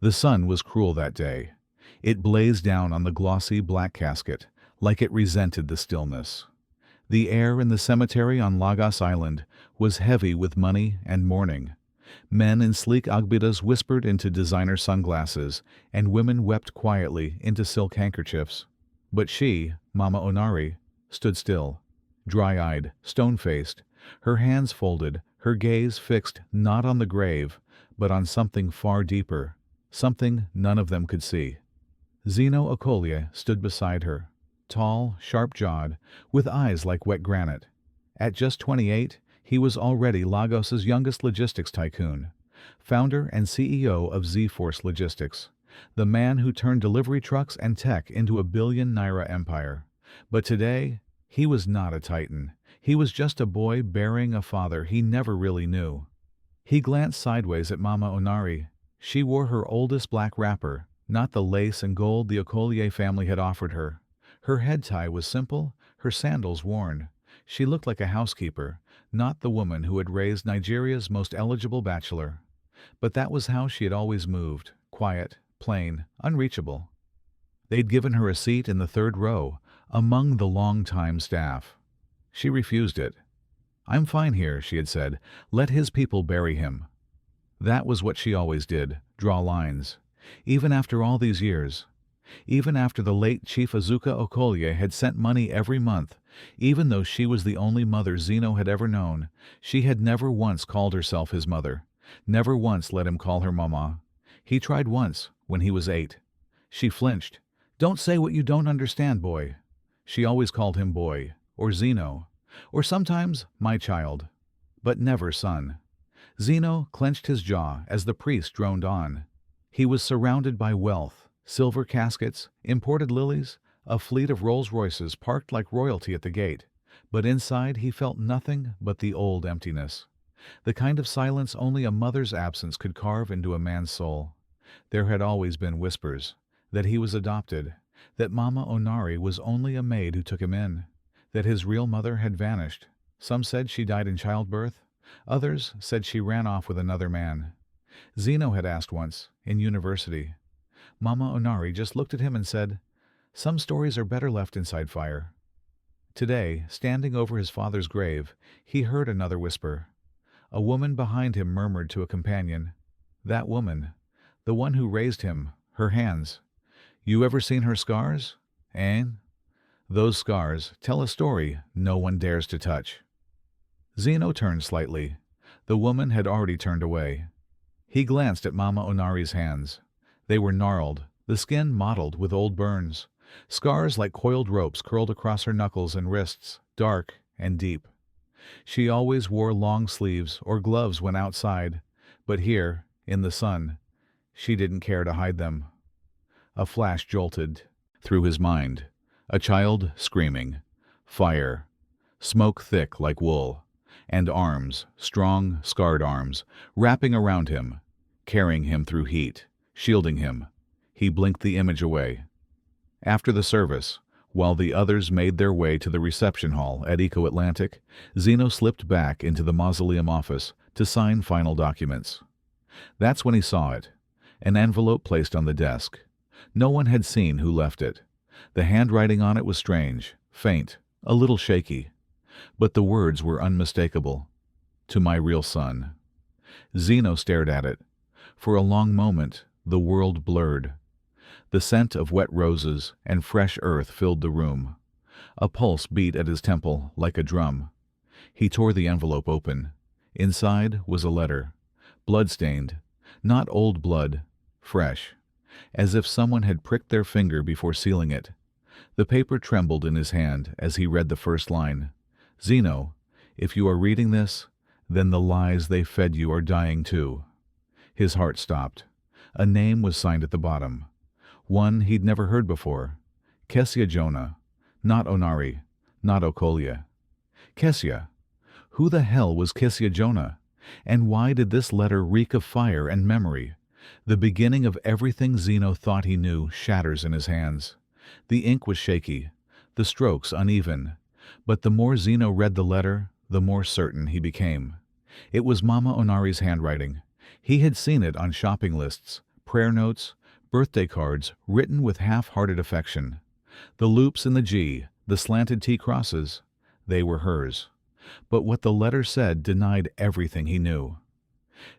The sun was cruel that day. It blazed down on the glossy black casket, like it resented the stillness. The air in the cemetery on Lagos Island was heavy with money and mourning. Men in sleek agbidas whispered into designer sunglasses, and women wept quietly into silk handkerchiefs. But she, Mama Onari, stood still, dry-eyed, stone-faced, her hands folded, her gaze fixed not on the grave, but on something far deeper, something none of them could see. Zino Okolie stood beside her, tall, sharp-jawed, with eyes like wet granite. At just 28, he was already Lagos's youngest logistics tycoon, founder and CEO of Z-Force Logistics, the man who turned delivery trucks and tech into a billion-naira empire. But today, he was not a titan. He was just a boy bearing a father he never really knew. He glanced sideways at Mama Onari. She wore her oldest black wrapper, not the lace and gold the Okolie family had offered her. Her head tie was simple, her sandals worn. She looked like a housekeeper, not the woman who had raised Nigeria's most eligible bachelor. But that was how she had always moved, quiet, plain, unreachable. They'd given her a seat in the third row, among the long-time staff. She refused it. "I'm fine here," she had said. "Let his people bury him." That was what she always did, draw lines. Even after all these years. Even after the late Chief Azuka Okolie had sent money every month, even though she was the only mother Zino had ever known, she had never once called herself his mother, never once let him call her mama. He tried once, when he was 8. She flinched. "Don't say what you don't understand, boy." She always called him boy, or Zino, or sometimes my child, but never son. Zino clenched his jaw as the priest droned on. He was surrounded by wealth, silver caskets, imported lilies, a fleet of Rolls-Royces parked like royalty at the gate, but inside he felt nothing but the old emptiness, the kind of silence only a mother's absence could carve into a man's soul. There had always been whispers, that he was adopted, that Mama Onari was only a maid who took him in, that his real mother had vanished. Some said she died in childbirth, others said she ran off with another man. Zino had asked once, in university. Mama Onari just looked at him and said, "Some stories are better left inside fire." Today, standing over his father's grave, he heard another whisper. A woman behind him murmured to a companion, "That woman, the one who raised him, her hands. You ever seen her scars? Eh? Those scars tell a story no one dares to touch." Zino turned slightly. The woman had already turned away. He glanced at Mama Onari's hands. They were gnarled, the skin mottled with old burns. Scars like coiled ropes curled across her knuckles and wrists, dark and deep. She always wore long sleeves or gloves when outside, but here, in the sun, she didn't care to hide them. A flash jolted through his mind. A child screaming. Fire. Smoke thick like wool. And arms, strong, scarred arms, wrapping around him, carrying him through heat, shielding him. He blinked the image away. After the service, while the others made their way to the reception hall at Eco Atlantic, Zino slipped back into the mausoleum office to sign final documents. That's when he saw it. An envelope placed on the desk. No one had seen who left it. The handwriting on it was strange, faint, a little shaky. But the words were unmistakable. "To my real son." Zino stared at it. For a long moment, the world blurred. The scent of wet roses and fresh earth filled the room. A pulse beat at his temple like a drum. He tore the envelope open. Inside was a letter, blood-stained, not old blood, fresh, as if someone had pricked their finger before sealing it. The paper trembled in his hand as he read the first line. "Zino, if you are reading this, then the lies they fed you are dying too." His heart stopped. A name was signed at the bottom. One he'd never heard before. Kessia Jonah. Not Onari. Not Okolie. Kessia. Who the hell was Kessia Jonah? And why did this letter reek of fire and memory? The beginning of everything Zino thought he knew shatters in his hands. The ink was shaky, the strokes uneven. But the more Zino read the letter, the more certain he became. It was Mama Onari's handwriting. He had seen it on shopping lists, prayer notes, birthday cards written with half-hearted affection. The loops in the G, the slanted T crosses, they were hers. But what the letter said denied everything he knew.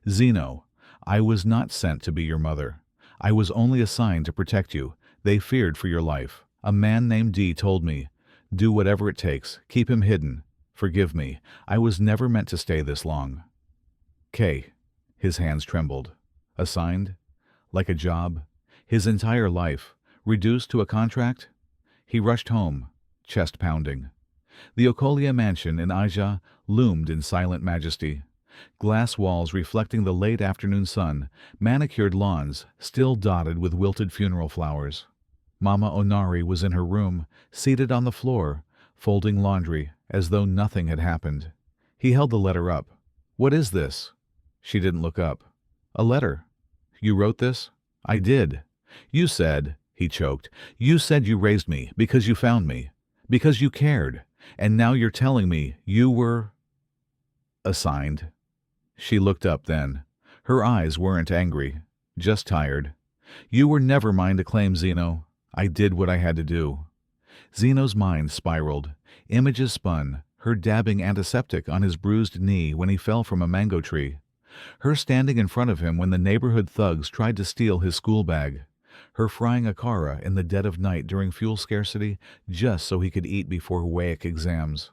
Zino, I was not sent to be your mother. I was only assigned to protect you. They feared for your life. A man named D told me, do whatever it takes, keep him hidden. Forgive me, I was never meant to stay this long. K. His hands trembled. Assigned? Like a job? His entire life? Reduced to a contract? He rushed home, chest pounding. The Okolie mansion in Aja loomed in silent majesty. Glass walls reflecting the late afternoon sun, manicured lawns still dotted with wilted funeral flowers. Mama Onari was in her room, seated on the floor, folding laundry as though nothing had happened. He held the letter up. What is this? She didn't look up. A letter. You wrote this? I did. You said, he choked, you said you raised me because you found me, because you cared, and now you're telling me you were assigned. She looked up then. Her eyes weren't angry, just tired. You were never mine to claim, Zino. I did what I had to do. Zino's mind spiraled. Images spun, her dabbing antiseptic on his bruised knee when he fell from a mango tree. Her standing in front of him when the neighborhood thugs tried to steal his school bag. Her frying akara in the dead of night during fuel scarcity just so he could eat before WAEC exams.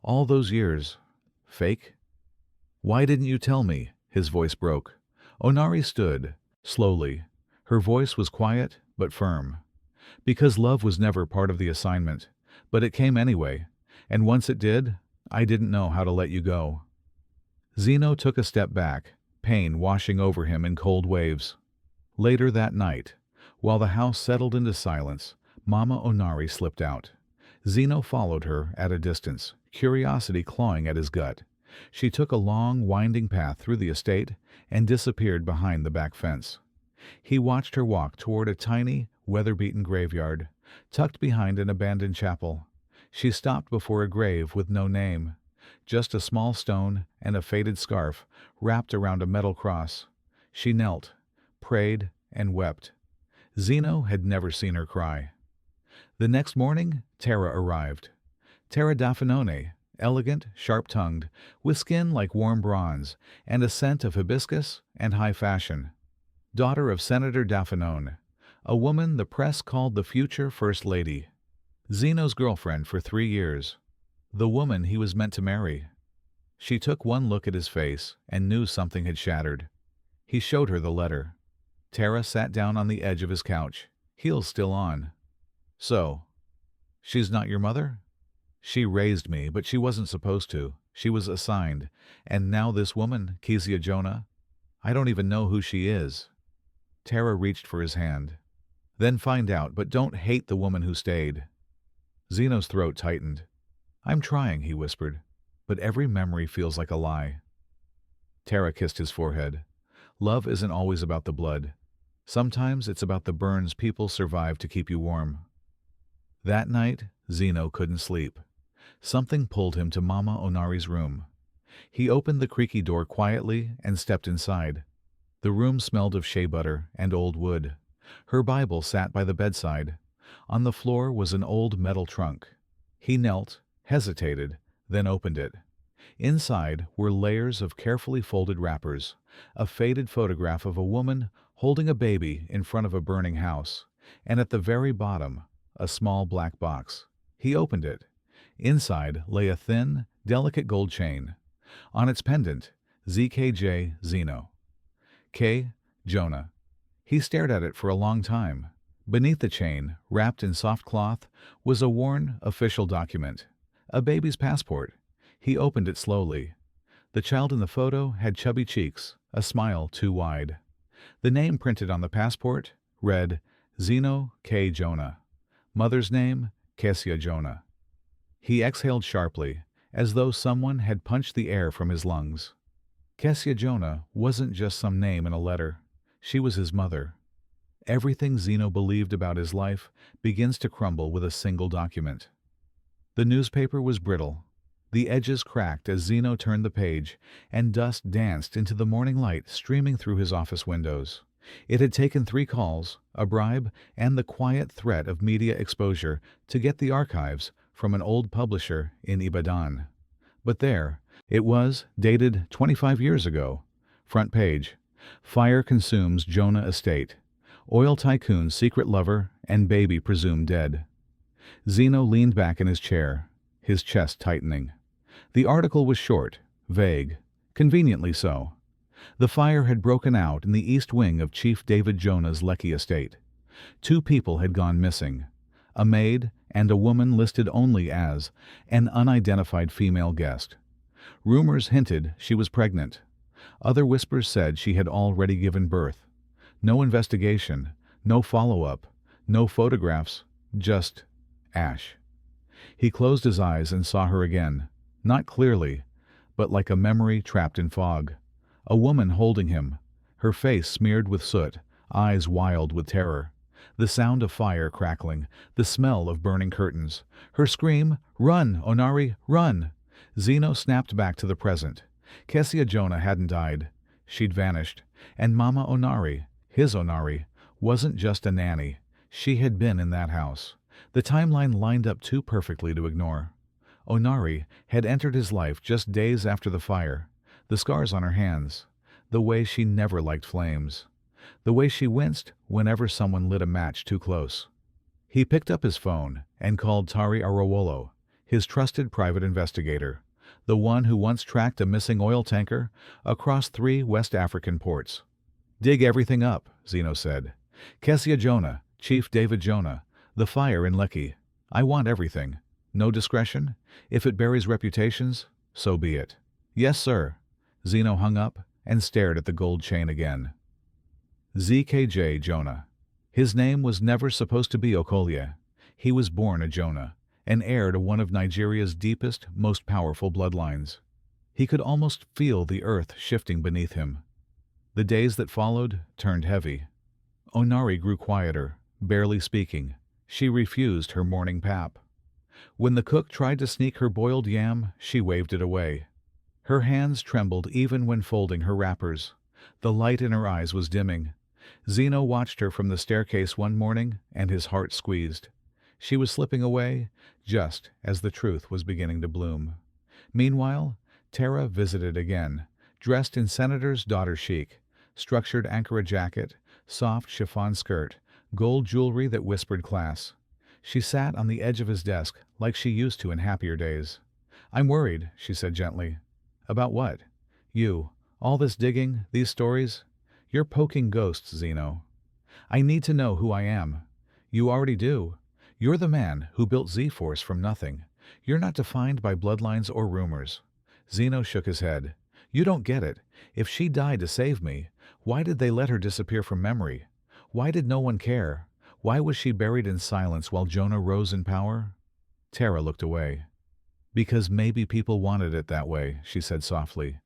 All those years. Fake? Why didn't you tell me? His voice broke. Onari stood, slowly. Her voice was quiet but firm. Because love was never part of the assignment, but it came anyway, and once it did, I didn't know how to let you go. Zino took a step back, pain washing over him in cold waves. Later that night, while the house settled into silence, Mama Onari slipped out. Zino followed her at a distance, curiosity clawing at his gut. She took a long, winding path through the estate and disappeared behind the back fence. He watched her walk toward a tiny, weather-beaten graveyard, tucked behind an abandoned chapel. She stopped before a grave with no name, just a small stone and a faded scarf wrapped around a metal cross. She knelt, prayed, and wept. Zino had never seen her cry. The next morning, Tara arrived. Tara Dafinone, elegant, sharp-tongued, with skin like warm bronze, and a scent of hibiscus and high fashion. Daughter of Senator Dafinone, a woman the press called the future First Lady. Zino's girlfriend for 3 years. The woman he was meant to marry. She took one look at his face and knew something had shattered. He showed her the letter. Tara sat down on the edge of his couch, heels still on. So, she's not your mother? She raised me, but she wasn't supposed to. She was assigned. And now this woman, Kezia Jonah, I don't even know who she is. Tara reached for his hand. Then find out, but don't hate the woman who stayed. Zino's throat tightened. I'm trying, he whispered, but every memory feels like a lie. Tara kissed his forehead. Love isn't always about the blood. Sometimes it's about the burns people survive to keep you warm. That night, Zino couldn't sleep. Something pulled him to Mama Onari's room. He opened the creaky door quietly and stepped inside. The room smelled of shea butter and old wood. Her Bible sat by the bedside. On the floor was an old metal trunk. He knelt, hesitated, then opened it. Inside were layers of carefully folded wrappers, a faded photograph of a woman holding a baby in front of a burning house, and at the very bottom, a small black box. He opened it. Inside lay a thin, delicate gold chain. On its pendant, ZKJ Zino. K. Jonah. He stared at it for a long time. Beneath the chain, wrapped in soft cloth, was a worn, official document. A baby's passport. He opened it slowly. The child in the photo had chubby cheeks, a smile too wide. The name printed on the passport read Zino K. Jonah. Mother's name, Kezia Jonah. He exhaled sharply, as though someone had punched the air from his lungs. Kezia Jonah wasn't just some name in a letter. She was his mother. Everything Zino believed about his life begins to crumble with a single document. The newspaper was brittle. The edges cracked as Zino turned the page, and dust danced into the morning light streaming through his office windows. It had taken 3 calls, a bribe, and the quiet threat of media exposure to get the archives from an old publisher in Ibadan. But there, it was, dated 25 years ago. Front page. Fire consumes Jonah estate. Oil tycoon's secret lover and baby presumed dead. Zino leaned back in his chair, his chest tightening. The article was short, vague, conveniently so. The fire had broken out in the east wing of Chief David Jonah's Lekki estate. 2 people had gone missing, a maid and a woman listed only as an unidentified female guest. Rumors hinted she was pregnant. Other whispers said she had already given birth. No investigation, no follow-up, no photographs, just ash. He closed his eyes and saw her again, not clearly, but like a memory trapped in fog. A woman holding him, her face smeared with soot, eyes wild with terror. The sound of fire crackling, the smell of burning curtains. Her scream, "Run, Onari, run!" Zino snapped back to the present. Kessia Jonah hadn't died. She'd vanished. And Mama Onari, his Onari, wasn't just a nanny. She had been in that house. The timeline lined up too perfectly to ignore. Onari had entered his life just days after the fire. The scars on her hands. The way she never liked flames. The way she winced whenever someone lit a match too close. He picked up his phone and called Tari Arowolo, his trusted private investigator, the one who once tracked a missing oil tanker across 3 West African ports. "Dig everything up," Zino said. "Kessia Jonah, Chief David Jonah, the fire in Lekki. I want everything. No discretion? If it buries reputations, so be it." "Yes, sir." Zino hung up and stared at the gold chain again. ZKJ Jonah. His name was never supposed to be Okolie. He was born a Jonah, an heir to one of Nigeria's deepest, most powerful bloodlines. He could almost feel the earth shifting beneath him. The days that followed turned heavy. Onari grew quieter, barely speaking. She refused her morning pap. When the cook tried to sneak her boiled yam, she waved it away. Her hands trembled even when folding her wrappers. The light in her eyes was dimming. Zino watched her from the staircase one morning, and his heart squeezed. She was slipping away, just as the truth was beginning to bloom. Meanwhile, Tara visited again, dressed in senator's daughter chic, structured Ankara jacket, soft chiffon skirt, gold jewelry that whispered class. She sat on the edge of his desk like she used to in happier days. "I'm worried," she said gently. "About what?" "You. All this digging, these stories. You're poking ghosts, Zino. I need to know who I am. You already do. You're the man who built Z-Force from nothing. You're not defined by bloodlines or rumors." Zino shook his head. "You don't get it. If she died to save me, why did they let her disappear from memory? Why did no one care? Why was she buried in silence while Jonah rose in power?" Tara looked away. "Because maybe people wanted it that way," she said softly.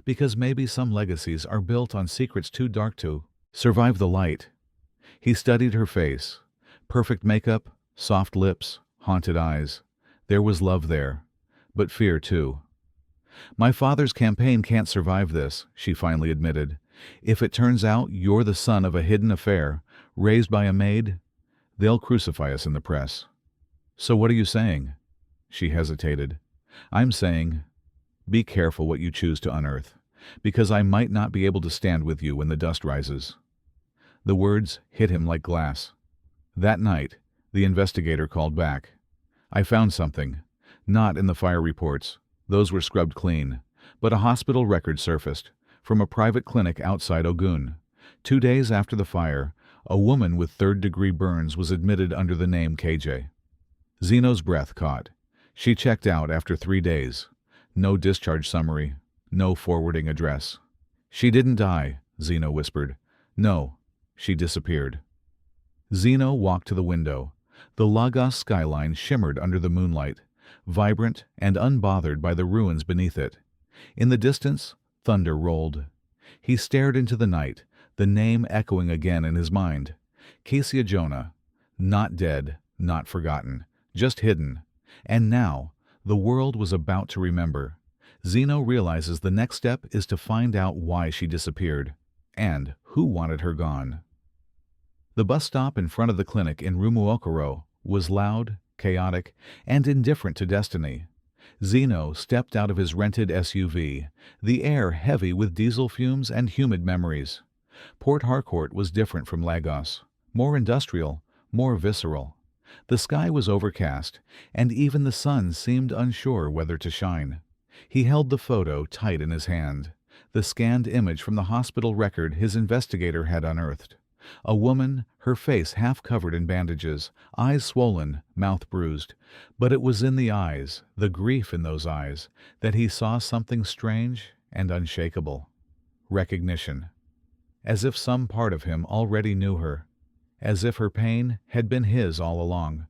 "Because maybe some legacies are built on secrets too dark to survive the light." He studied her face. Perfect makeup, soft lips, haunted eyes. There was love there, but fear too. "My father's campaign can't survive this," she finally admitted. "If it turns out you're the son of a hidden affair, raised by a maid, they'll crucify us in the press." "So what are you saying?" She hesitated. "I'm saying, be careful what you choose to unearth, because I might not be able to stand with you when the dust rises." The words hit him like glass. That night, the investigator called back. "I found something. Not in the fire reports. Those were scrubbed clean. But a hospital record surfaced, from a private clinic outside Ogun. 2 days after the fire, a woman with 3rd-degree burns was admitted under the name KJ. Zino's breath caught. She checked out after 3 days. No discharge summary, no forwarding address. "She didn't die," Zino whispered. "No, she disappeared." Zino walked to the window. The Lagos skyline shimmered under the moonlight, vibrant and unbothered by the ruins beneath it. In the distance, thunder rolled. He stared into the night, the name echoing again in his mind. Kessia Jonah. Not dead, not forgotten, just hidden. And now, the world was about to remember. Zino realizes the next step is to find out why she disappeared, and Who wanted her gone? The bus stop in front of the clinic in Rumuokoro was loud, chaotic, and indifferent to destiny. Zino stepped out of his rented SUV, the air heavy with diesel fumes and humid memories. Port Harcourt was different from Lagos, more industrial, more visceral. The sky was overcast, and even the sun seemed unsure whether to shine. He held the photo tight in his hand, the scanned image from the hospital record his investigator had unearthed. A woman, her face half covered in bandages, eyes swollen, mouth bruised. But it was in the eyes, the grief in those eyes, that he saw something strange and unshakable. Recognition. As if some part of him already knew her. As if her pain had been his all along.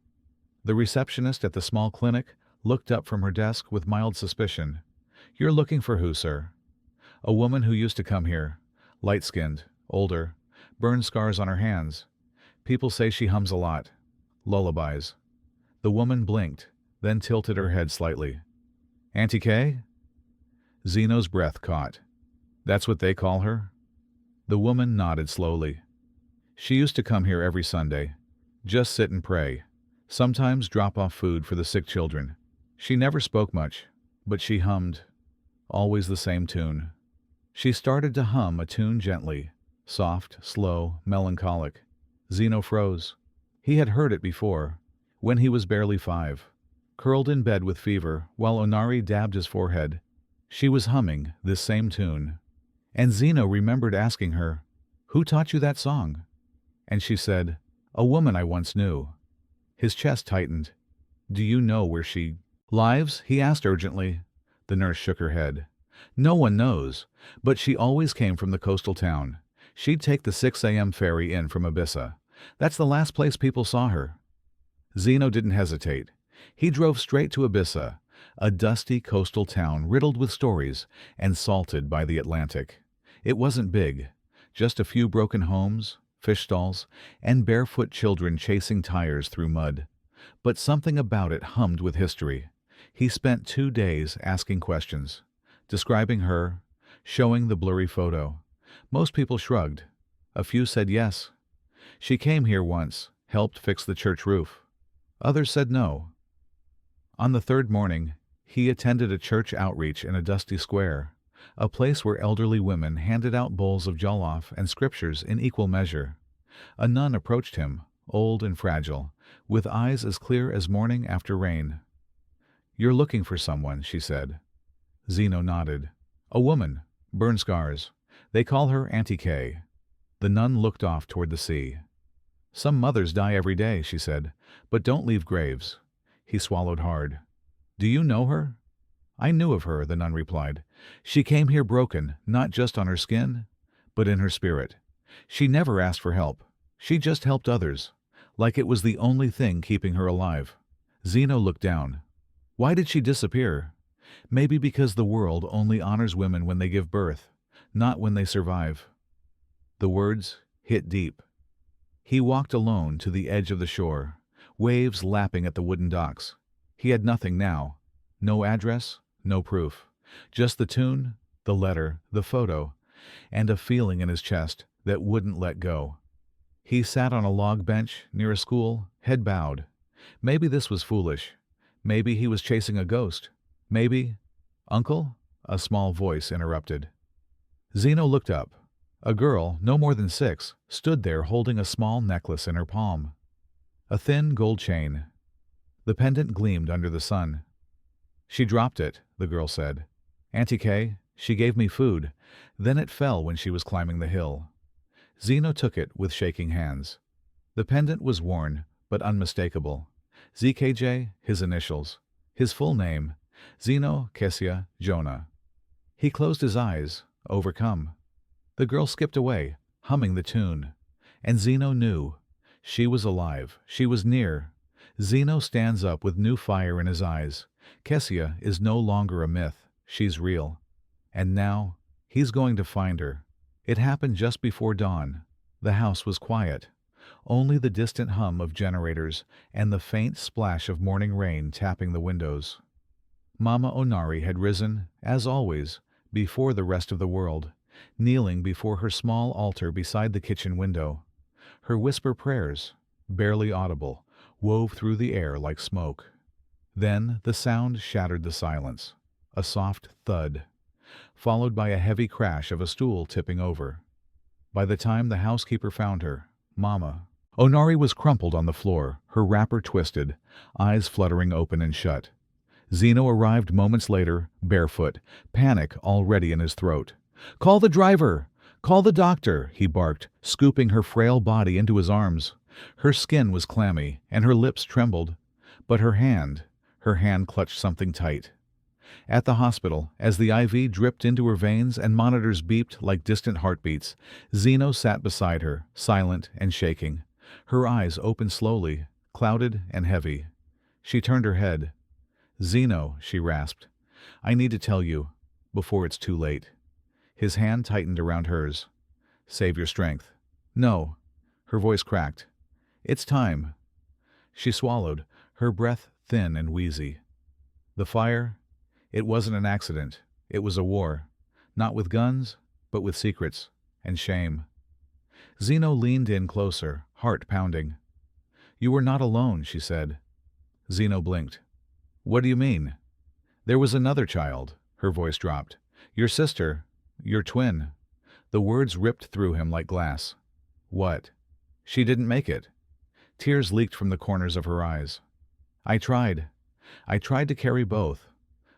The receptionist at the small clinic looked up from her desk with mild suspicion. "You're looking for who, sir?" "A woman who used to come here. Light-skinned, older, burn scars on her hands. People say she hums a lot. Lullabies." The woman blinked, then tilted her head slightly. "Auntie Kay?" Zeno's breath caught. "That's what they call her?" The woman nodded slowly. "She used to come here every Sunday. Just sit and pray. Sometimes drop off food for the sick children. She never spoke much, but she hummed. Always the same tune." She started to hum a tune gently, soft, slow, melancholic. Zeno froze. He had heard it before, when he was barely 5. Curled in bed with fever, while Onari dabbed his forehead. She was humming this same tune. And Zeno remembered asking her, "Who taught you that song?" And she said, "A woman I once knew." His chest tightened. "Do you know where she lives?" he asked urgently. The nurse shook her head. "No one knows, but she always came from the coastal town. She'd take the 6 a.m. ferry in from Abissa. That's the last place people saw her." Zeno didn't hesitate. He drove straight to Abissa, a dusty coastal town riddled with stories and salted by the Atlantic. It wasn't big, just a few broken homes, fish stalls, and barefoot children chasing tires through mud. But something about it hummed with history. He spent 2 days asking questions, describing her, showing the blurry photo. Most people shrugged. A few said yes. She came here once, helped fix the church roof. Others said no. On the 3rd morning, he attended a church outreach in a dusty square, a place where elderly women handed out bowls of jollof and scriptures in equal measure. A nun approached him, old and fragile, with eyes as clear as morning after rain. "You're looking for someone," she said. Zeno nodded. "A woman, burn scars. They call her Auntie Kay." The nun looked off toward the sea. "Some mothers die every day," she said, "but don't leave graves." He swallowed hard. "Do you know her?" "I knew of her," the nun replied. "She came here broken, not just on her skin, but in her spirit. She never asked for help. She just helped others, like it was the only thing keeping her alive." Zeno looked down. Why did she disappear? Maybe because the world only honors women when they give birth, not when they survive. The words hit deep. He walked alone to the edge of the shore, waves lapping at the wooden docks. He had nothing now. No address, no proof. Just the tune, the letter, the photo, and a feeling in his chest that wouldn't let go. He sat on a log bench near a school, head bowed. Maybe this was foolish. Maybe he was chasing a ghost. Maybe... "Uncle?" a small voice interrupted. Zeno looked up. A girl, no more than 6, stood there holding a small necklace in her palm. A thin gold chain. The pendant gleamed under the sun. "She dropped it," the girl said. "Auntie Kay, she gave me food. Then it fell when she was climbing the hill." Zeno took it with shaking hands. The pendant was worn, but unmistakable. ZKJ, his initials. His full name, Zino Kesia Jonah. He closed his eyes, overcome. The girl skipped away, humming the tune. And Zeno knew. She was alive. She was near. Zeno stands up with new fire in his eyes. Kesia is no longer a myth. She's real. And now, he's going to find her. It happened just before dawn. The house was quiet. Only the distant hum of generators and the faint splash of morning rain tapping the windows. Mama Onari had risen, as always, before the rest of the world, kneeling before her small altar beside the kitchen window. Her whisper prayers, barely audible, wove through the air like smoke. Then the sound shattered the silence, a soft thud, followed by a heavy crash of a stool tipping over. By the time the housekeeper found her, Mama Onari was crumpled on the floor, her wrapper twisted, eyes fluttering open and shut. Zino arrived moments later, barefoot, panic already in his throat. "Call the driver! Call the doctor!" he barked, scooping her frail body into his arms. Her skin was clammy, and her lips trembled. But her hand clutched something tight. At the hospital, as the IV dripped into her veins and monitors beeped like distant heartbeats, Zino sat beside her, silent and shaking. Her eyes opened slowly, clouded and heavy. She turned her head. "Zino," she rasped, "I need to tell you, before it's too late." His hand tightened around hers. "Save your strength." "No." Her voice cracked. "It's time." She swallowed, her breath thin and wheezy. The fire? It wasn't an accident. It was a war. Not with guns, but with secrets and shame. Zino leaned in closer, heart pounding. "You were not alone," she said. Zino blinked. "What do you mean?" "There was another child." Her voice dropped. "Your sister. Your twin." The words ripped through him like glass. "What?" "She didn't make it." Tears leaked from the corners of her eyes. I tried to carry both.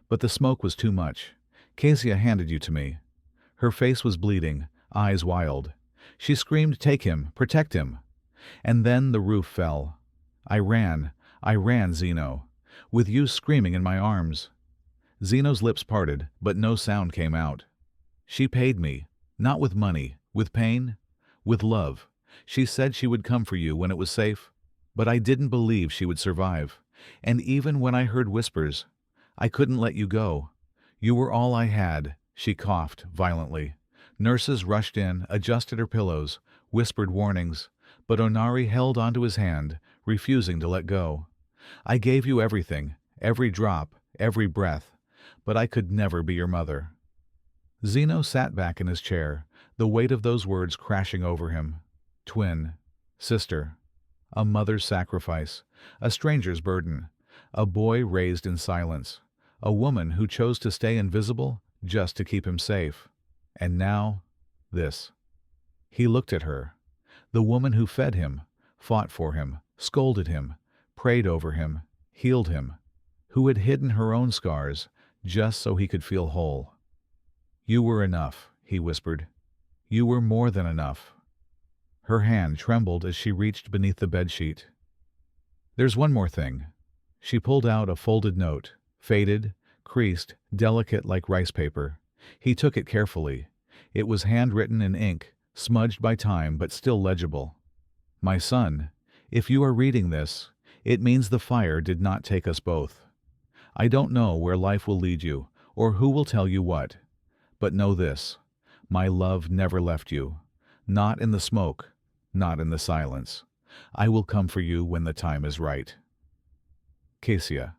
But the smoke was too much. Kezia handed you to me." Her face was bleeding, eyes wild. She screamed, "Take him! Protect him!" And then the roof fell. I ran, Zino, with you screaming in my arms. Zino's lips parted, but no sound came out. "She paid me, not with money, with pain, with love. She said she would come for you when it was safe, but I didn't believe she would survive. And even when I heard whispers, I couldn't let you go. You were all I had." She coughed violently. Nurses rushed in, adjusted her pillows, whispered warnings, but Onari held onto his hand, refusing to let go. "I gave you everything, every drop, every breath, but I could never be your mother." Zino sat back in his chair, the weight of those words crashing over him. Twin, sister, a mother's sacrifice, a stranger's burden, a boy raised in silence, a woman who chose to stay invisible just to keep him safe. And now, this. He looked at her, the woman who fed him, fought for him, scolded him, prayed over him, healed him, who had hidden her own scars just so he could feel whole. "You were enough," he whispered. "You were more than enough." Her hand trembled as she reached beneath the bedsheet. "There's one more thing." She pulled out a folded note, faded, creased, delicate like rice paper. He took it carefully. It was handwritten in ink, smudged by time but still legible. "My son, if you are reading this, it means the fire did not take us both. I don't know where life will lead you, or who will tell you what. But know this, my love never left you. Not in the smoke, not in the silence. I will come for you when the time is right. Kezia."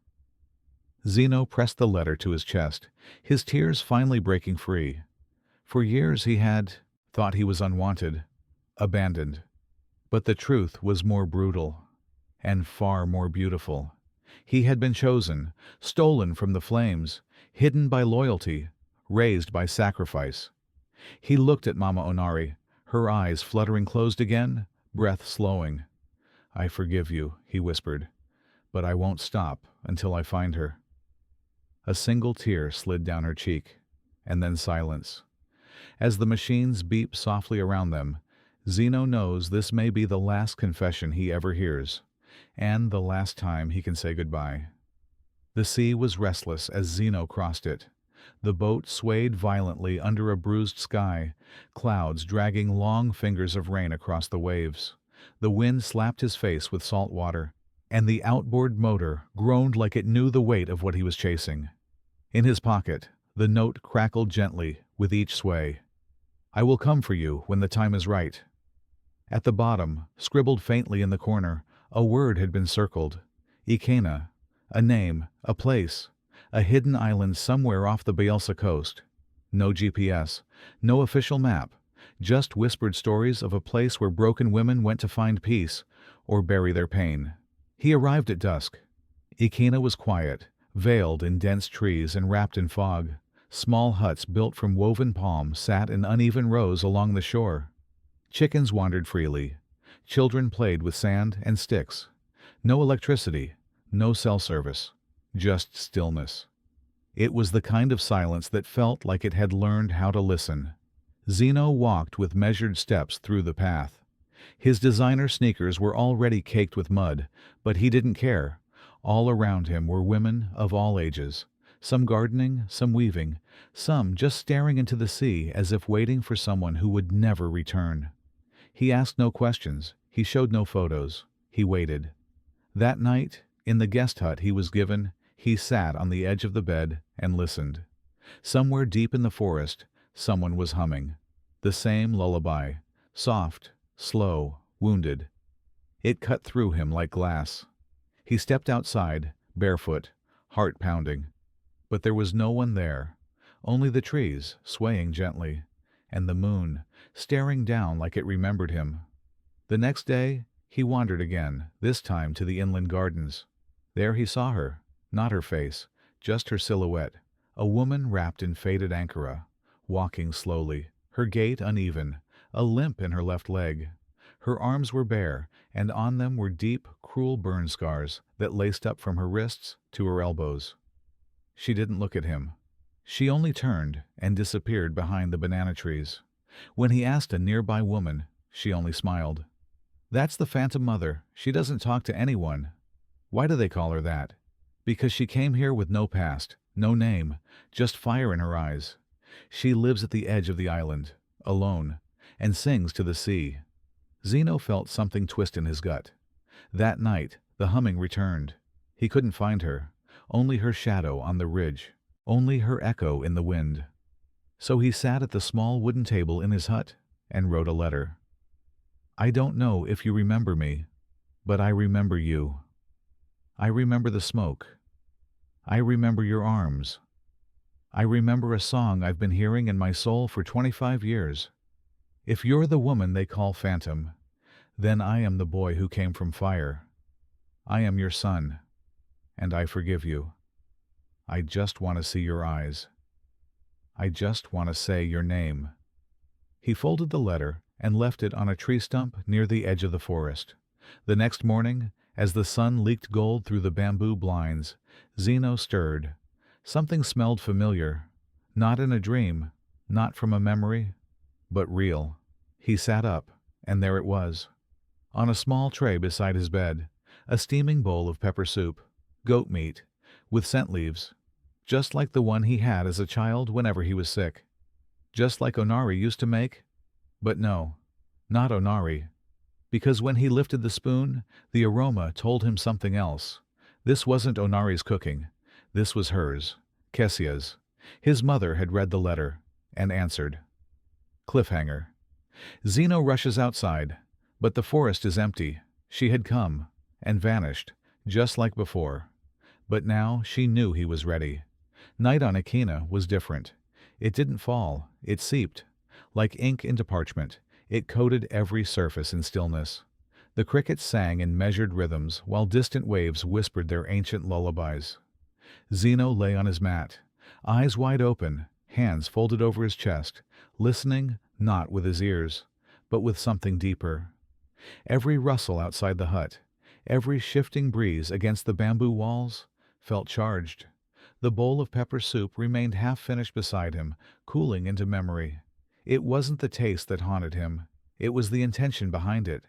Zino pressed the letter to his chest, his tears finally breaking free. For years he had thought he was unwanted, abandoned. But the truth was more brutal, and far more beautiful. He had been chosen, stolen from the flames, hidden by loyalty, raised by sacrifice. He looked at Mama Onari, her eyes fluttering closed again, breath slowing. "I forgive you," he whispered, "but I won't stop until I find her." A single tear slid down her cheek, and then silence. As the machines beep softly around them, Zino knows this may be the last confession he ever hears, and the last time he can say goodbye. The sea was restless as Zino crossed it. The boat swayed violently under a bruised sky, clouds dragging long fingers of rain across the waves. The wind slapped his face with salt water, and the outboard motor groaned like it knew the weight of what he was chasing. In his pocket, the note crackled gently with each sway. "I will come for you when the time is right." At the bottom, scribbled faintly in the corner, a word had been circled. Ikena, a name, a place, a hidden island somewhere off the Bayelsa coast. No GPS, no official map, just whispered stories of a place where broken women went to find peace or bury their pain. He arrived at dusk. Ikena was quiet, veiled in dense trees and wrapped in fog. Small huts built from woven palm sat in uneven rows along the shore. Chickens wandered freely. Children played with sand and sticks. No electricity, no cell service, just stillness. It was the kind of silence that felt like it had learned how to listen. Zino walked with measured steps through the path. His designer sneakers were already caked with mud, but he didn't care. All around him were women of all ages, some gardening, some weaving, some just staring into the sea as if waiting for someone who would never return. He asked no questions, he showed no photos, he waited. That night, in the guest hut he was given, he sat on the edge of the bed and listened. Somewhere deep in the forest, someone was humming. The same lullaby, soft, slow, wounded. It cut through him like glass. He stepped outside, barefoot, heart pounding. But there was no one there, only the trees swaying gently, and the moon staring down like it remembered him. The next day, he wandered again, this time to the inland gardens. There he saw her, not her face, just her silhouette, a woman wrapped in faded ankara, walking slowly, her gait uneven, a limp in her left leg. Her arms were bare, and on them were deep, cruel burn scars that laced up from her wrists to her elbows. She didn't look at him. She only turned and disappeared behind the banana trees. When he asked a nearby woman, she only smiled. "That's the Phantom Mother. She doesn't talk to anyone." "Why do they call her that?" "Because she came here with no past, no name, just fire in her eyes. She lives at the edge of the island, alone, and sings to the sea." Zino felt something twist in his gut. That night, the humming returned. He couldn't find her, only her shadow on the ridge, only her echo in the wind. So he sat at the small wooden table in his hut and wrote a letter. "I don't know if you remember me, but I remember you. I remember the smoke. I remember your arms. I remember a song I've been hearing in my soul for 25 years. If you're the woman they call Phantom, then I am the boy who came from fire. I am your son, and I forgive you. I just want to see your eyes. I just want to say your name." He folded the letter and left it on a tree stump near the edge of the forest. The next morning, as the sun leaked gold through the bamboo blinds, Zino stirred. Something smelled familiar, not in a dream, not from a memory, but real. He sat up, and there it was. On a small tray beside his bed, a steaming bowl of pepper soup, goat meat, with scent leaves, just like the one he had as a child whenever he was sick. Just like Onari used to make. But no, not Onari. Because when he lifted the spoon, the aroma told him something else. This wasn't Onari's cooking. This was hers, Kesia's. His mother had read the letter and answered. Cliffhanger. Zino rushes outside, but the forest is empty. She had come and vanished, just like before. But now she knew he was ready. Night on Ikena was different. It didn't fall, it seeped. Like ink into parchment, it coated every surface in stillness. The crickets sang in measured rhythms while distant waves whispered their ancient lullabies. Zino lay on his mat, eyes wide open, hands folded over his chest, listening not with his ears, but with something deeper. Every rustle outside the hut, every shifting breeze against the bamboo walls, felt charged. The bowl of pepper soup remained half-finished beside him, cooling into memory. It wasn't the taste that haunted him. It was the intention behind it.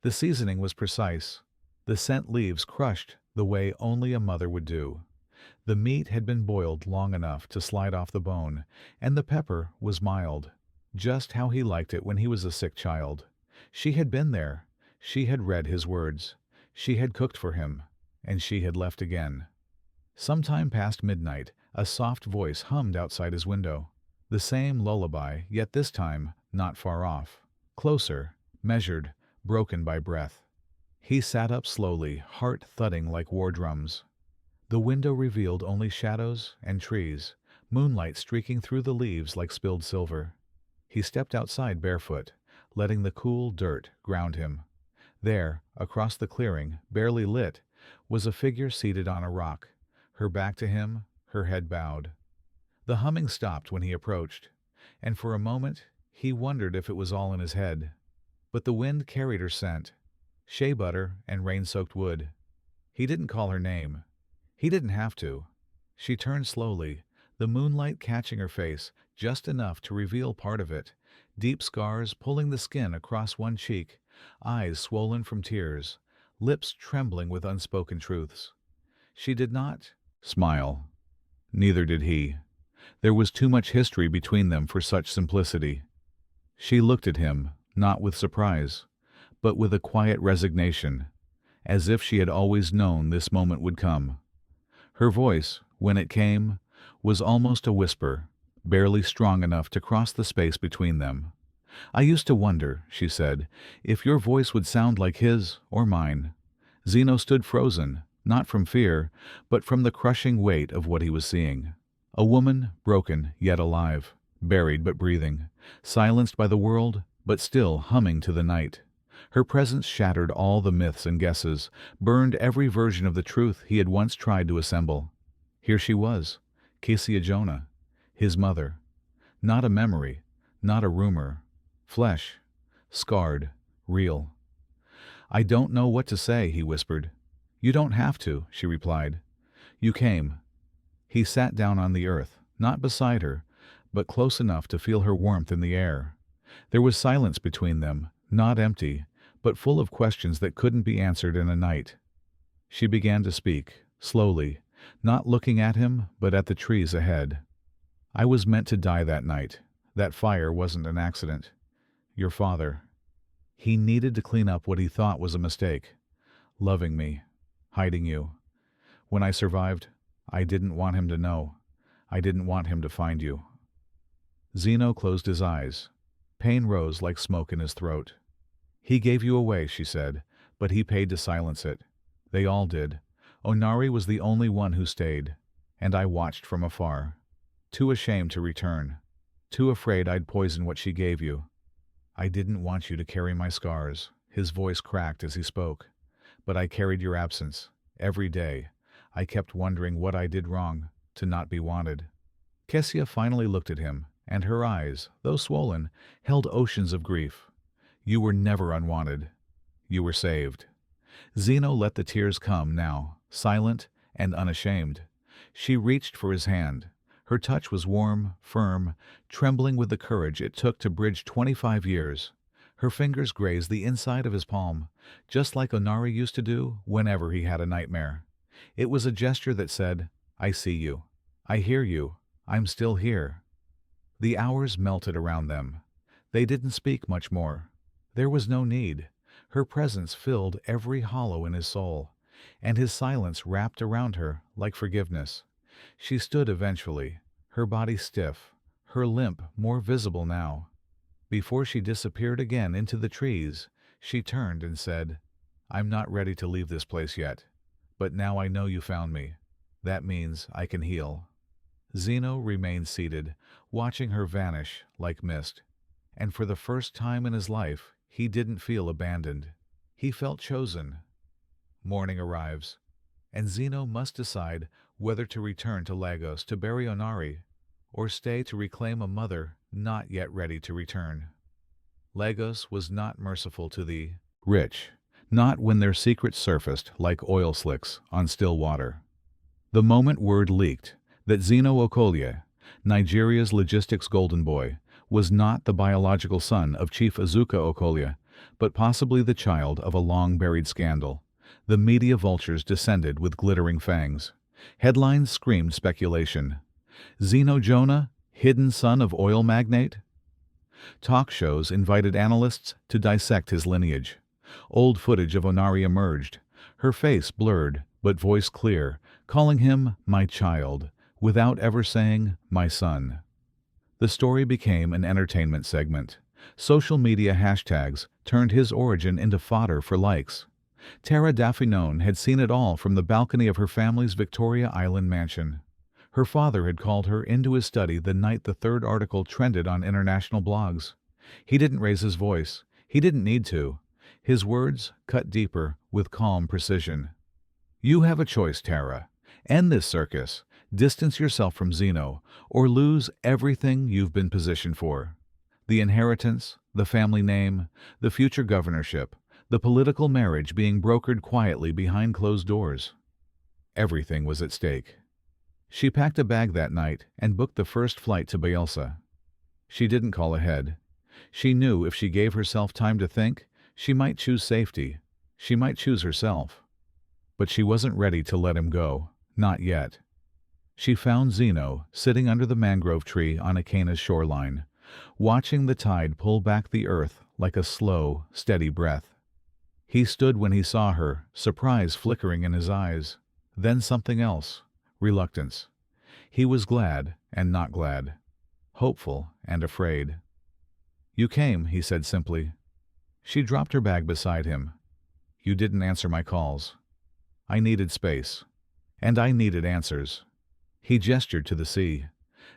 The seasoning was precise. The scent leaves crushed the way only a mother would do. The meat had been boiled long enough to slide off the bone, and the pepper was mild, just how he liked it when he was a sick child. She had been there. She had read his words. She had cooked for him, and she had left again. Sometime past midnight, a soft voice hummed outside his window. The same lullaby, yet this time not far off. Closer, measured, broken by breath. He sat up slowly, heart thudding like war drums. The window revealed only shadows and trees, moonlight streaking through the leaves like spilled silver. He stepped outside barefoot, letting the cool dirt ground him. There, across the clearing, barely lit, was a figure seated on a rock, her back to him, her head bowed. The humming stopped when he approached, and for a moment he wondered if it was all in his head. But the wind carried her scent, shea butter and rain-soaked wood. He didn't call her name. He didn't have to. She turned slowly, the moonlight catching her face just enough to reveal part of it, deep scars pulling the skin across one cheek, eyes swollen from tears, lips trembling with unspoken truths. She did not smile. Neither did he. There was too much history between them for such simplicity. She looked at him, not with surprise, but with a quiet resignation, as if she had always known this moment would come. Her voice, when it came, was almost a whisper, barely strong enough to cross the space between them. "I used to wonder," she said, "if your voice would sound like his or mine." Zino stood frozen, not from fear, but from the crushing weight of what he was seeing. A woman, broken yet alive, buried but breathing, silenced by the world, but still humming to the night. Her presence shattered all the myths and guesses, burned every version of the truth he had once tried to assemble. Here she was, Kesia Jonah, his mother. Not a memory, not a rumor. Flesh, scarred, real. "I don't know what to say," he whispered. "You don't have to," she replied. "You came." He sat down on the earth, not beside her, but close enough to feel her warmth in the air. There was silence between them, not empty, but full of questions that couldn't be answered in a night. She began to speak, slowly, not looking at him, but at the trees ahead. "I was meant to die that night. That fire wasn't an accident. Your father. He needed to clean up what he thought was a mistake. Loving me, hiding you. When I survived, I didn't want him to know. I didn't want him to find you." Zino closed his eyes. Pain rose like smoke in his throat. "He gave you away," she said, "but he paid to silence it. They all did. Onari was the only one who stayed, and I watched from afar. Too ashamed to return. Too afraid I'd poison what she gave you. I didn't want you to carry my scars." His voice cracked as he spoke. "But I carried your absence. Every day. I kept wondering what I did wrong, to not be wanted." Kesia finally looked at him, and her eyes, though swollen, held oceans of grief. "You were never unwanted. You were saved." Zino let the tears come now, silent and unashamed. She reached for his hand. Her touch was warm, firm, trembling with the courage it took to bridge 25 years. Her fingers grazed the inside of his palm, just like Onari used to do whenever he had a nightmare. It was a gesture that said, "I see you. I hear you. I'm still here." The hours melted around them. They didn't speak much more. There was no need. Her presence filled every hollow in his soul, and his silence wrapped around her like forgiveness. She stood eventually, her body stiff, her limp more visible now. Before she disappeared again into the trees, she turned and said, "I'm not ready to leave this place yet, but now I know you found me. That means I can heal." Zino remained seated, watching her vanish like mist, and for the first time in his life, he didn't feel abandoned. He felt chosen. Morning arrives, and Zino must decide whether to return to Lagos to bury Onari, or stay to reclaim a mother not yet ready to return. Lagos was not merciful to the rich, not when their secrets surfaced like oil slicks on still water. The moment word leaked that Zino Okolie, Nigeria's logistics golden boy, was not the biological son of Chief Azuka Okolie, but possibly the child of a long-buried scandal, the media vultures descended with glittering fangs. Headlines screamed speculation. Zino Jonah, hidden son of oil magnate? Talk shows invited analysts to dissect his lineage. Old footage of Onari emerged, her face blurred but voice clear, calling him "my child," without ever saying "my son." The story became an entertainment segment. Social media hashtags turned his origin into fodder for likes. Tara Dafinone had seen it all from the balcony of her family's Victoria Island mansion. Her father had called her into his study the night the third article trended on international blogs. He didn't raise his voice. He didn't need to. His words cut deeper with calm precision. You have a choice, Tara. End this circus, distance yourself from Zino, or lose everything you've been positioned for. The inheritance, the family name, the future governorship, the political marriage being brokered quietly behind closed doors. Everything was at stake. She packed a bag that night and booked the first flight to Bayelsa. She didn't call ahead. She knew if she gave herself time to think, she might choose safety. She might choose herself. But she wasn't ready to let him go. Not yet. She found Zino sitting under the mangrove tree on Akana's shoreline, watching the tide pull back the earth like a slow, steady breath. He stood when he saw her, surprise flickering in his eyes. Then something else. Reluctance. He was glad and not glad. Hopeful and afraid. You came, he said simply. She dropped her bag beside him. You didn't answer my calls. I needed space. And I needed answers. He gestured to the sea.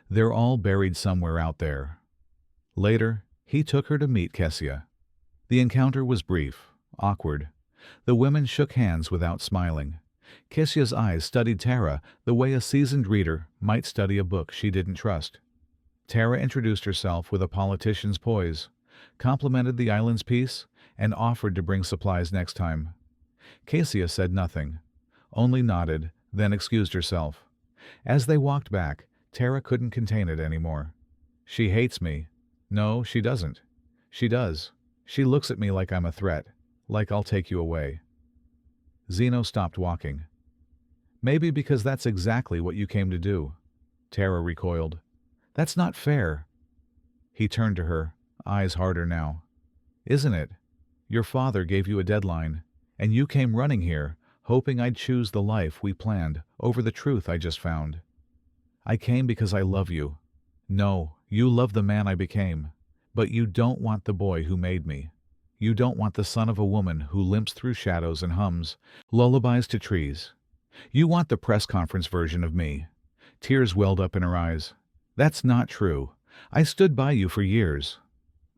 They're all buried somewhere out there. Later, he took her to meet Kessia. The encounter was brief, awkward. The women shook hands without smiling. Kessia's eyes studied Tara the way a seasoned reader might study a book she didn't trust. Tara introduced herself with a politician's poise, complimented the island's peace, and offered to bring supplies next time. Kessia said nothing, only nodded, then excused herself. As they walked back, Tara couldn't contain it anymore. She hates me. No, she doesn't. She does. She looks at me like I'm a threat, like I'll take you away. Zino stopped walking. Maybe because that's exactly what you came to do. Tara recoiled. That's not fair. He turned to her, eyes harder now. Isn't it? Your father gave you a deadline, and you came running here, hoping I'd choose the life we planned over the truth I just found. I came because I love you. No, you love the man I became, but you don't want the boy who made me. You don't want the son of a woman who limps through shadows and hums lullabies to trees. You want the press conference version of me. Tears welled up in her eyes. That's not true. I stood by you for years.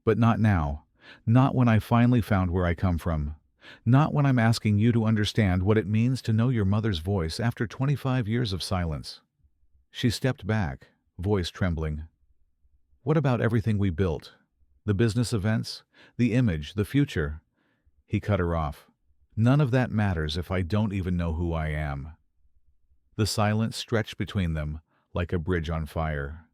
But not now. Not when I finally found where I come from. Not when I'm asking you to understand what it means to know your mother's voice after 25 years of silence. She stepped back, voice trembling. What about everything we built? The business events? The image? The future? He cut her off. None of that matters if I don't even know who I am. The silence stretched between them like a bridge on fire.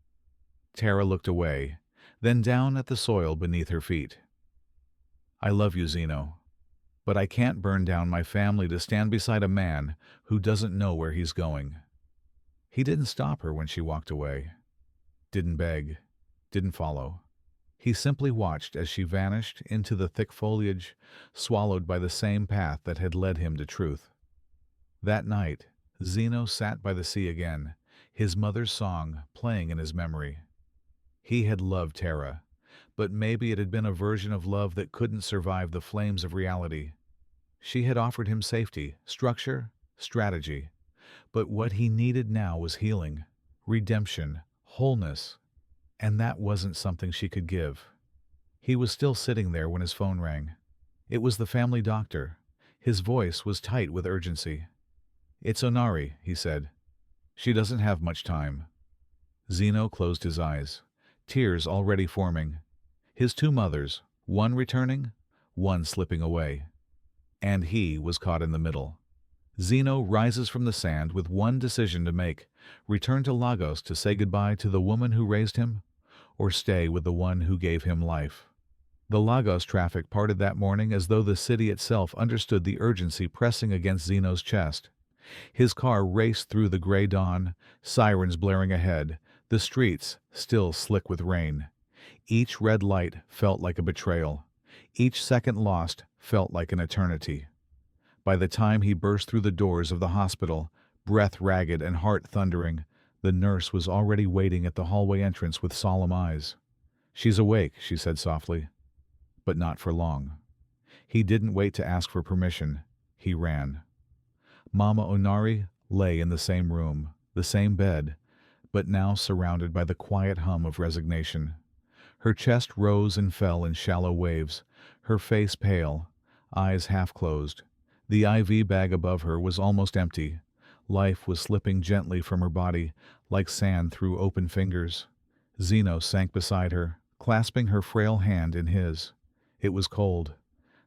Tara looked away, then down at the soil beneath her feet. I love you, Zino. But I can't burn down my family to stand beside a man who doesn't know where he's going. He didn't stop her when she walked away. Didn't beg. Didn't follow. He simply watched as she vanished into the thick foliage, swallowed by the same path that had led him to truth. That night, Zino sat by the sea again, his mother's song playing in his memory. He had loved Tara, but maybe it had been a version of love that couldn't survive the flames of reality. She had offered him safety, structure, strategy. But what he needed now was healing, redemption, wholeness. And that wasn't something she could give. He was still sitting there when his phone rang. It was the family doctor. His voice was tight with urgency. It's Onari, he said. She doesn't have much time. Zino closed his eyes, tears already forming. His two mothers, one returning, one slipping away. And he was caught in the middle. Zino rises from the sand with one decision to make: return to Lagos to say goodbye to the woman who raised him, or stay with the one who gave him life. The Lagos traffic parted that morning as though the city itself understood the urgency pressing against Zino's chest. His car raced through the gray dawn, sirens blaring ahead, the streets still slick with rain. Each red light felt like a betrayal. Each second lost felt like an eternity. By the time he burst through the doors of the hospital, breath ragged and heart thundering, the nurse was already waiting at the hallway entrance with solemn eyes. She's awake, she said softly. But not for long. He didn't wait to ask for permission. He ran. Mama Onari lay in the same room, the same bed, but now surrounded by the quiet hum of resignation. Her chest rose and fell in shallow waves, her face pale, eyes half closed. The IV bag above her was almost empty. Life was slipping gently from her body, like sand through open fingers. Zino sank beside her, clasping her frail hand in his. It was cold,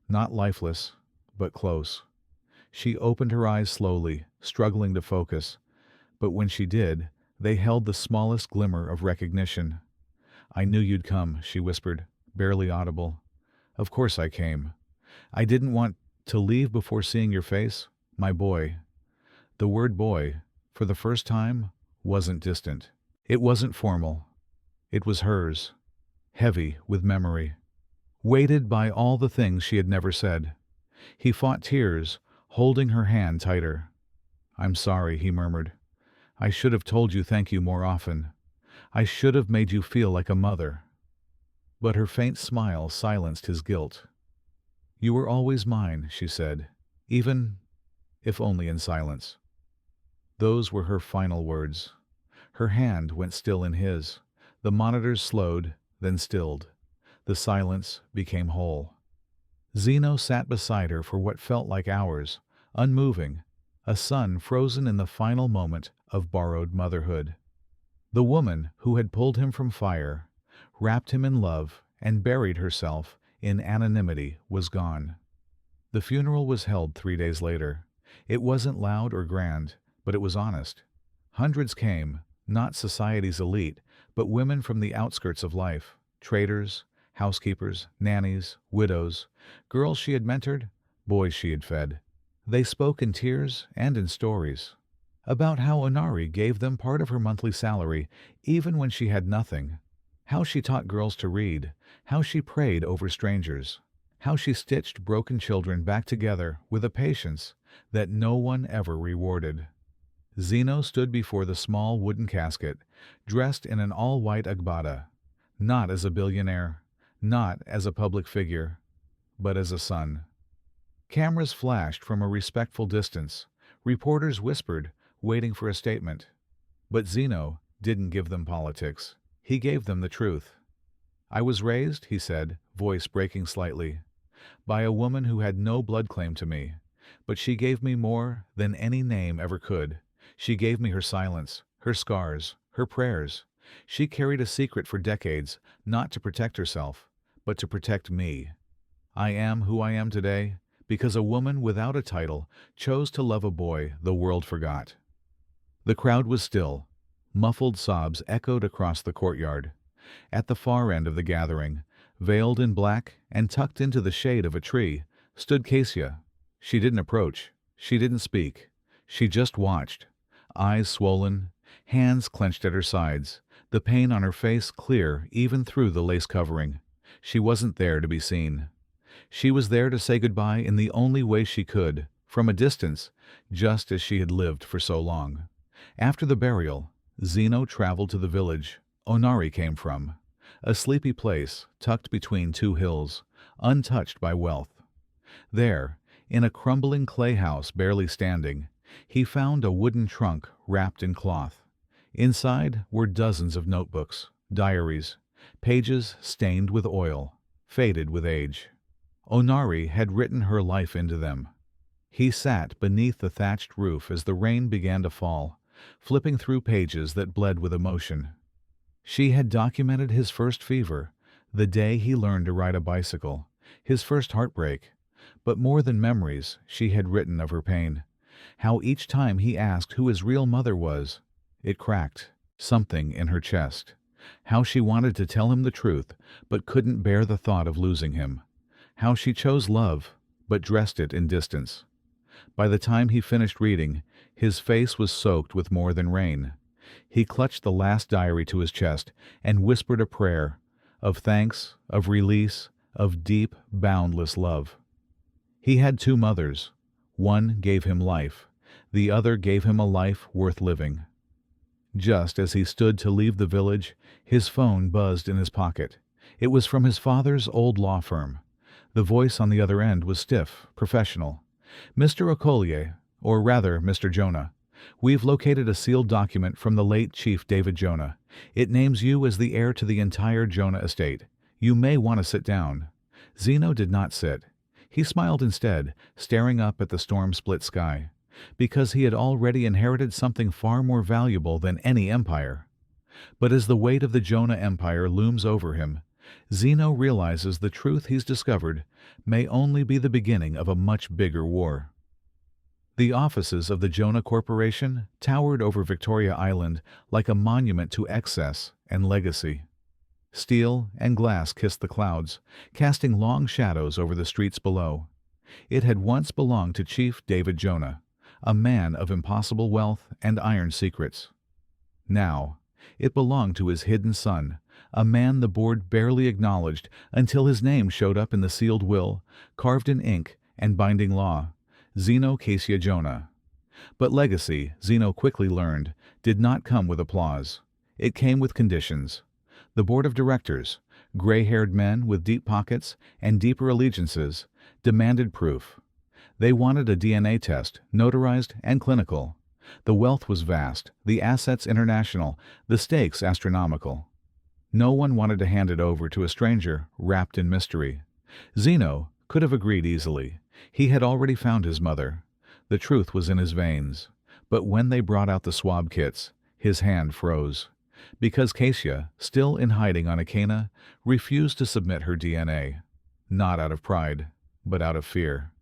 not lifeless, but close. She opened her eyes slowly, struggling to focus, but when she did, they held the smallest glimmer of recognition. "I knew you'd come," she whispered, barely audible. "Of course I came. I didn't want to leave before seeing your face, my boy." The word boy, for the first time, wasn't distant. It wasn't formal. It was hers, heavy with memory, weighted by all the things she had never said. He fought tears, holding her hand tighter. "I'm sorry," he murmured. "I should have told you thank you more often. I should have made you feel like a mother." But her faint smile silenced his guilt. "You were always mine," she said, even if only in silence. Those were her final words. Her hand went still in his. The monitors slowed, then stilled. The silence became whole. Zino sat beside her for what felt like hours, unmoving, a sun frozen in the final moment of borrowed motherhood. The woman who had pulled him from fire, wrapped him in love, and buried herself in anonymity was gone. The funeral was held 3 days later. It wasn't loud or grand, but it was honest. Hundreds came, not society's elite, but women from the outskirts of life, traders, housekeepers, nannies, widows, girls she had mentored, boys she had fed. They spoke in tears and in stories about how Onari gave them part of her monthly salary even when she had nothing, how she taught girls to read, how she prayed over strangers, how she stitched broken children back together with a patience that no one ever rewarded. Zino stood before the small wooden casket, dressed in an all-white agbada, not as a billionaire, not as a public figure, but as a son. Cameras flashed from a respectful distance. Reporters whispered, waiting for a statement. But Zino didn't give them politics. He gave them the truth. "I was raised," he said, voice breaking slightly, "by a woman who had no blood claim to me, but she gave me more than any name ever could. She gave me her silence, her scars, her prayers. She carried a secret for decades, not to protect herself, but to protect me. I am who I am today because a woman without a title chose to love a boy the world forgot." The crowd was still. Muffled sobs echoed across the courtyard. At the far end of the gathering, veiled in black and tucked into the shade of a tree, stood Cassia. She didn't approach. She didn't speak. She just watched, eyes swollen, hands clenched at her sides, the pain on her face clear even through the lace covering. She wasn't there to be seen. She was there to say goodbye in the only way she could, from a distance, just as she had lived for so long. After the burial, Zino traveled to the village Onari came from, a sleepy place tucked between two hills, untouched by wealth. There, in a crumbling clay house barely standing, he found a wooden trunk wrapped in cloth. Inside were dozens of notebooks, diaries, pages stained with oil, faded with age. Onari had written her life into them. He sat beneath the thatched roof as the rain began to fall, flipping through pages that bled with emotion. She had documented his first fever, the day he learned to ride a bicycle, his first heartbreak. But more than memories, she had written of her pain. How each time he asked who his real mother was, it cracked something in her chest. How she wanted to tell him the truth, but couldn't bear the thought of losing him. How she chose love, but dressed it in distance. By the time he finished reading, his face was soaked with more than rain. He clutched the last diary to his chest and whispered a prayer of thanks, of release, of deep, boundless love. He had two mothers. One gave him life. The other gave him a life worth living. Just as he stood to leave the village, his phone buzzed in his pocket. It was from his father's old law firm. The voice on the other end was stiff, professional. "Mr. Okolie, or rather Mr. Jonah, We've located a sealed document from the late Chief David Jonah. It names you as the heir to the entire Jonah estate. You may want to sit down." Zino did not sit. He smiled instead, staring up at the storm-split sky, because he had already inherited something far more valuable than any empire. But as the weight of the Jonah Empire looms over him, Zeno realizes the truth he's discovered may only be the beginning of a much bigger war. The offices of the Jonah Corporation towered over Victoria Island like a monument to excess and legacy. Steel and glass kissed the clouds, casting long shadows over the streets below. It had once belonged to Chief David Jonah, a man of impossible wealth and iron secrets. Now, it belonged to his hidden son, a man the board barely acknowledged until his name showed up in the sealed will, carved in ink and binding law, Zino Okolie Jonah. But legacy, Zeno quickly learned, did not come with applause. It came with conditions. The board of directors, gray-haired men with deep pockets and deeper allegiances, demanded proof. They wanted a DNA test, notarized and clinical. The wealth was vast, the assets international, the stakes astronomical. No one wanted to hand it over to a stranger wrapped in mystery. Zeno could have agreed easily. He had already found his mother. The truth was in his veins. But when they brought out the swab kits, his hand froze. Because Cassia, still in hiding on Akana, refused to submit her DNA. Not out of pride, but out of fear.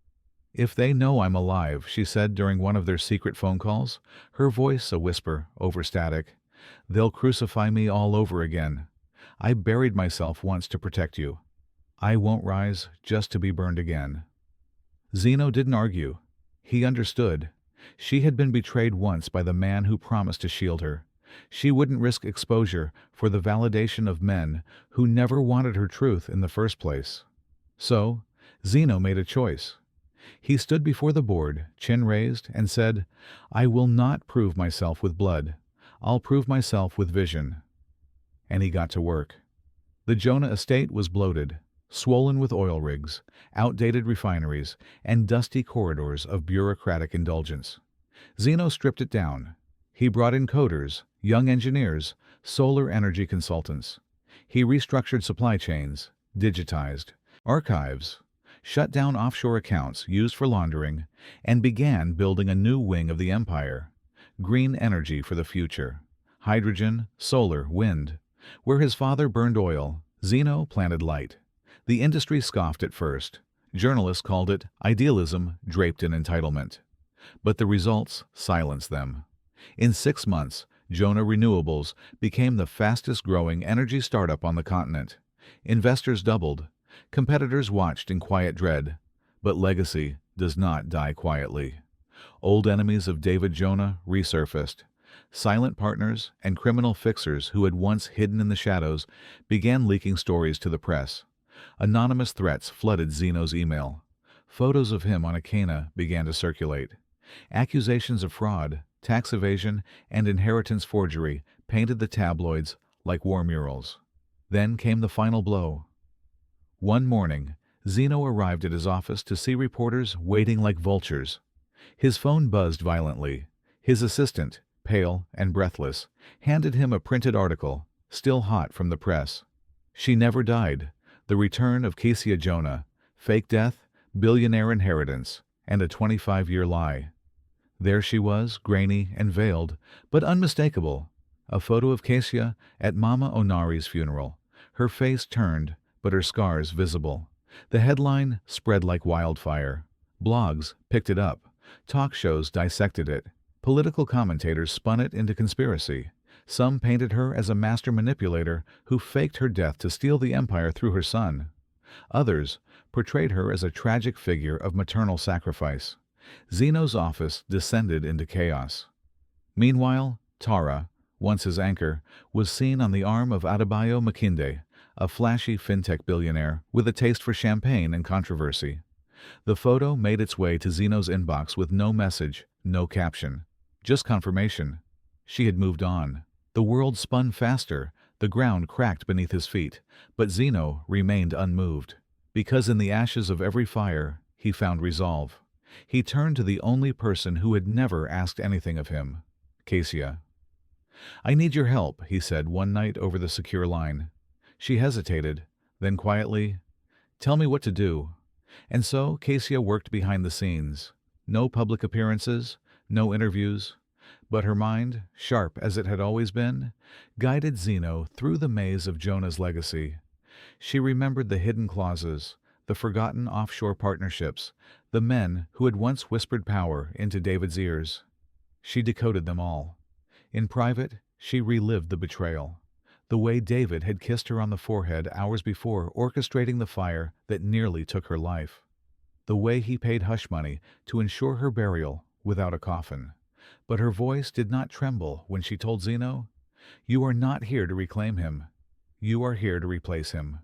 "If they know I'm alive," she said during one of their secret phone calls, her voice a whisper over static, "they'll crucify me all over again. I buried myself once to protect you. I won't rise just to be burned again." Zeno didn't argue. He understood. She had been betrayed once by the man who promised to shield her. She wouldn't risk exposure for the validation of men who never wanted her truth in the first place. So, Zeno made a choice. He stood before the board, chin raised, and said, "I will not prove myself with blood. I'll prove myself with vision." And he got to work. The Jonah estate was bloated, swollen with oil rigs, outdated refineries, and dusty corridors of bureaucratic indulgence. Zeno stripped it down. He brought in coders, young engineers, solar energy consultants. He restructured supply chains, digitized archives, shut down offshore accounts used for laundering, and began building a new wing of the empire. Green energy for the future. Hydrogen, solar, wind. Where his father burned oil, Zeno planted light. The industry scoffed at first. Journalists called it idealism draped in entitlement. But the results silenced them. In 6 months, Jonah Renewables became the fastest-growing energy startup on the continent. Investors doubled. Competitors watched in quiet dread. But legacy does not die quietly. Old enemies of David Jonah resurfaced. Silent partners and criminal fixers who had once hidden in the shadows began leaking stories to the press. Anonymous threats flooded Zeno's email. Photos of him on Akana began to circulate. Accusations of fraud, tax evasion, and inheritance forgery painted the tabloids like war murals. Then came the final blow. One morning, Zeno arrived at his office to see reporters waiting like vultures. His phone buzzed violently. His assistant, pale and breathless, handed him a printed article, still hot from the press. She never died. The return of Okolie Jonah, fake death, billionaire inheritance, and a 25-year lie. There she was, grainy and veiled, but unmistakable. A photo of Cassia at Mama Onari's funeral. Her face turned, but her scars visible. The headline spread like wildfire. Blogs picked it up. Talk shows dissected it. Political commentators spun it into conspiracy. Some painted her as a master manipulator who faked her death to steal the empire through her son. Others portrayed her as a tragic figure of maternal sacrifice. Zeno's office descended into chaos. Meanwhile, Tara, once his anchor, was seen on the arm of Adebayo Makinde, a flashy fintech billionaire with a taste for champagne and controversy. The photo made its way to Zeno's inbox with no message, no caption. Just confirmation. She had moved on. The world spun faster, the ground cracked beneath his feet, but Zeno remained unmoved. Because in the ashes of every fire, he found resolve. He turned to the only person who had never asked anything of him, Cassia. "I need your help," he said one night over the secure line. She hesitated, then quietly, "Tell me what to do." And so Cassia worked behind the scenes. No public appearances, no interviews, but her mind, sharp as it had always been, guided Zino through the maze of Jonah's legacy. She remembered the hidden clauses, the forgotten offshore partnerships, the men who had once whispered power into David's ears. She decoded them all. In private, she relived the betrayal, the way David had kissed her on the forehead hours before, orchestrating the fire that nearly took her life. The way he paid hush money to ensure her burial without a coffin. But her voice did not tremble when she told Zino, "You are not here to reclaim him. You are here to replace him."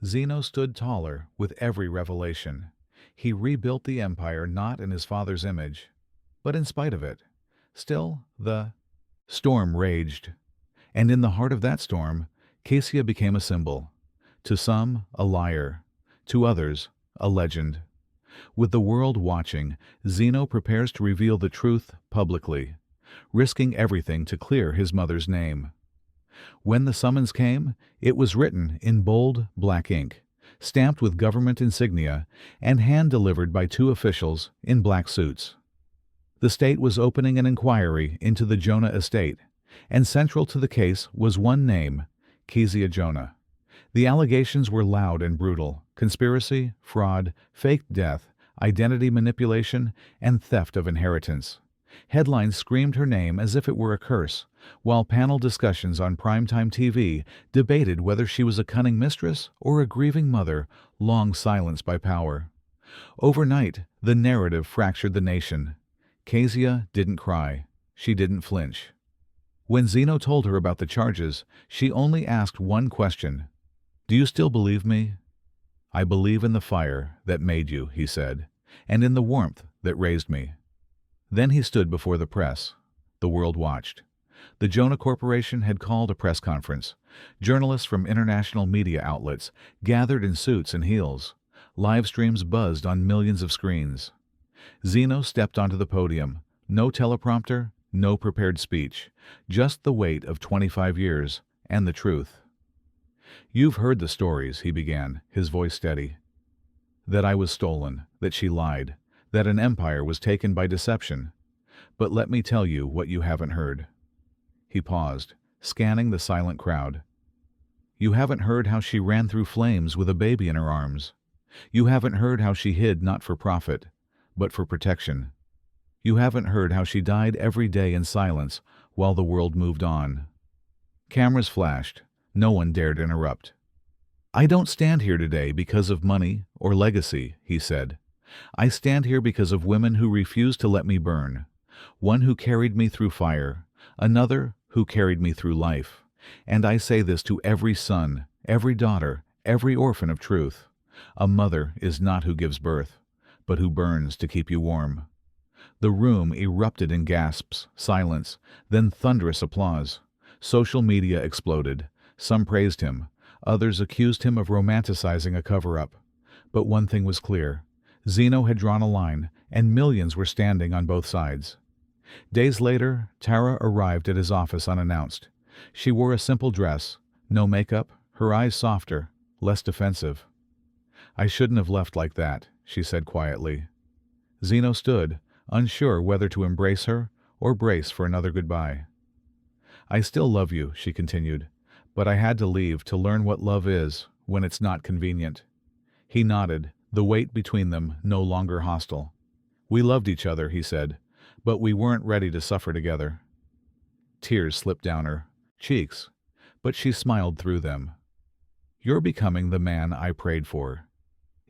Zino stood taller with every revelation. He rebuilt the empire not in his father's image, but in spite of it. Still, the storm raged. And in the heart of that storm, Cassia became a symbol. To some, a liar. To others, a legend. With the world watching, Zino prepares to reveal the truth publicly, risking everything to clear his mother's name. When the summons came, it was written in bold black ink, stamped with government insignia, and hand-delivered by two officials in black suits. The state was opening an inquiry into the Jonah estate, and central to the case was one name, Kezia Jonah. The allegations were loud and brutal: conspiracy, fraud, faked death, identity manipulation, and theft of inheritance. Headlines screamed her name as if it were a curse, while panel discussions on primetime TV debated whether she was a cunning mistress or a grieving mother, long silenced by power. Overnight, the narrative fractured the nation. Kezia didn't cry. She didn't flinch. When Zino told her about the charges, she only asked one question: "Do you still believe me?" "I believe in the fire that made you," he said, "and in the warmth that raised me." Then he stood before the press. The world watched. The Jonah Corporation had called a press conference. Journalists from international media outlets gathered in suits and heels. Live streams buzzed on millions of screens. Zino stepped onto the podium. No teleprompter, no prepared speech, just the weight of 25 years and the truth. "You've heard the stories," he began, his voice steady. "That I was stolen, that she lied, that an empire was taken by deception. But let me tell you what you haven't heard." He paused, scanning the silent crowd. "You haven't heard how she ran through flames with a baby in her arms. You haven't heard how she hid not for profit, but for protection. You haven't heard how she died every day in silence while the world moved on." Cameras flashed. No one dared interrupt. "I don't stand here today because of money or legacy," he said. "I stand here because of women who refused to let me burn. One who carried me through fire, another who carried me through life. And I say this to every son, every daughter, every orphan of truth. A mother is not who gives birth, but who burns to keep you warm." The room erupted in gasps, silence, then thunderous applause. Social media exploded. Some praised him. Others accused him of romanticizing a cover-up. But one thing was clear. Zino had drawn a line, and millions were standing on both sides. Days later, Tara arrived at his office unannounced. She wore a simple dress, no makeup, her eyes softer, less defensive. "I shouldn't have left like that," she said quietly. Zino stood, unsure whether to embrace her or brace for another goodbye. "I still love you," she continued, "but I had to leave to learn what love is when it's not convenient." He nodded, the weight between them no longer hostile. "We loved each other," he said, "but we weren't ready to suffer together." Tears slipped down her cheeks, but she smiled through them. "You're becoming the man I prayed for,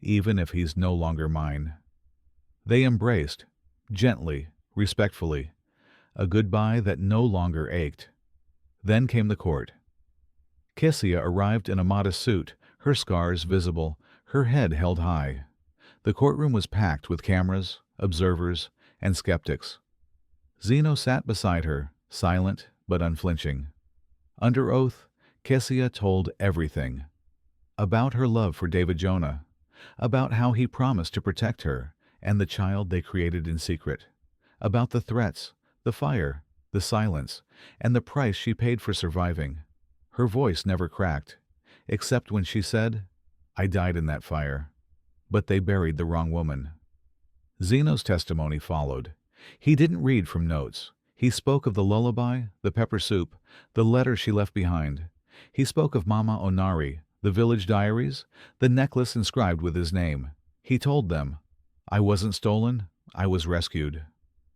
even if he's no longer mine." They embraced, gently, respectfully, a goodbye that no longer ached. Then came the court. Cassia arrived in a modest suit, her scars visible, her head held high. The courtroom was packed with cameras, observers, and skeptics. Zino sat beside her, silent but unflinching. Under oath, Cassia told everything. About her love for David Jonah, about how he promised to protect her, and the child they created in secret, about the threats, the fire, the silence, and the price she paid for surviving. Her voice never cracked, except when she said, "I died in that fire, but they buried the wrong woman." Zeno's testimony followed. He didn't read from notes. He spoke of the lullaby, the pepper soup, the letter she left behind. He spoke of Mama Onari, the village diaries, the necklace inscribed with his name. He told them, "I wasn't stolen, I was rescued."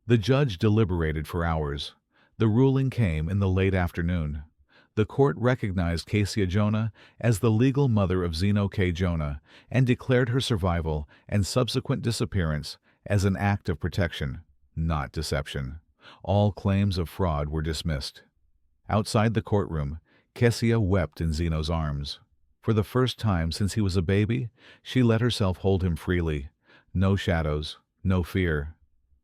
The judge deliberated for hours. The ruling came in the late afternoon. The court recognized Kesia Jonah as the legal mother of Zino K. Jonah and declared her survival and subsequent disappearance as an act of protection, not deception. All claims of fraud were dismissed. Outside the courtroom, Kesia wept in Zino's arms. For the first time since he was a baby, she let herself hold him freely. No shadows, no fear.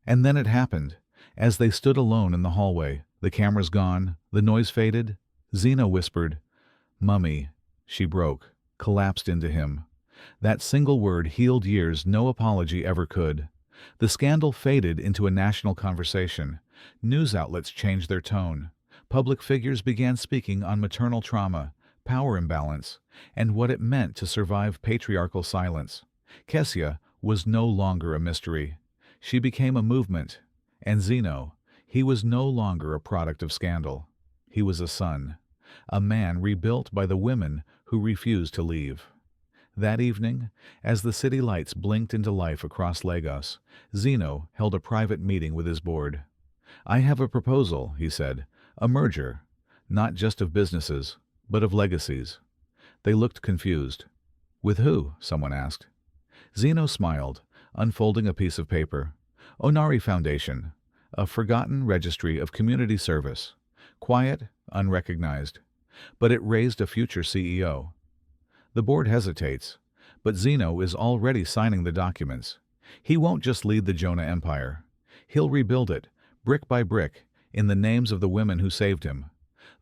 And then it happened. As they stood alone in the hallway, the cameras gone, the noise faded, Zino whispered, "Mummy." She broke, collapsed into him. That single word healed years no apology ever could. The scandal faded into a national conversation. News outlets changed their tone. Public figures began speaking on maternal trauma, power imbalance, and what it meant to survive patriarchal silence. Kesia was no longer a mystery. She became a movement. And Zino, he was no longer a product of scandal. He was a son, a man rebuilt by the women who refused to leave. That evening, as the city lights blinked into life across Lagos, Zino held a private meeting with his board. "I have a proposal," he said, "a merger, not just of businesses, but of legacies." They looked confused. "With who?" someone asked. Zino smiled, unfolding a piece of paper. "Onari Foundation, a forgotten registry of community service. Quiet, unrecognized. But it raised a future CEO." The board hesitates, but Zino is already signing the documents. He won't just lead the Jonah empire. He'll rebuild it, brick by brick, in the names of the women who saved him.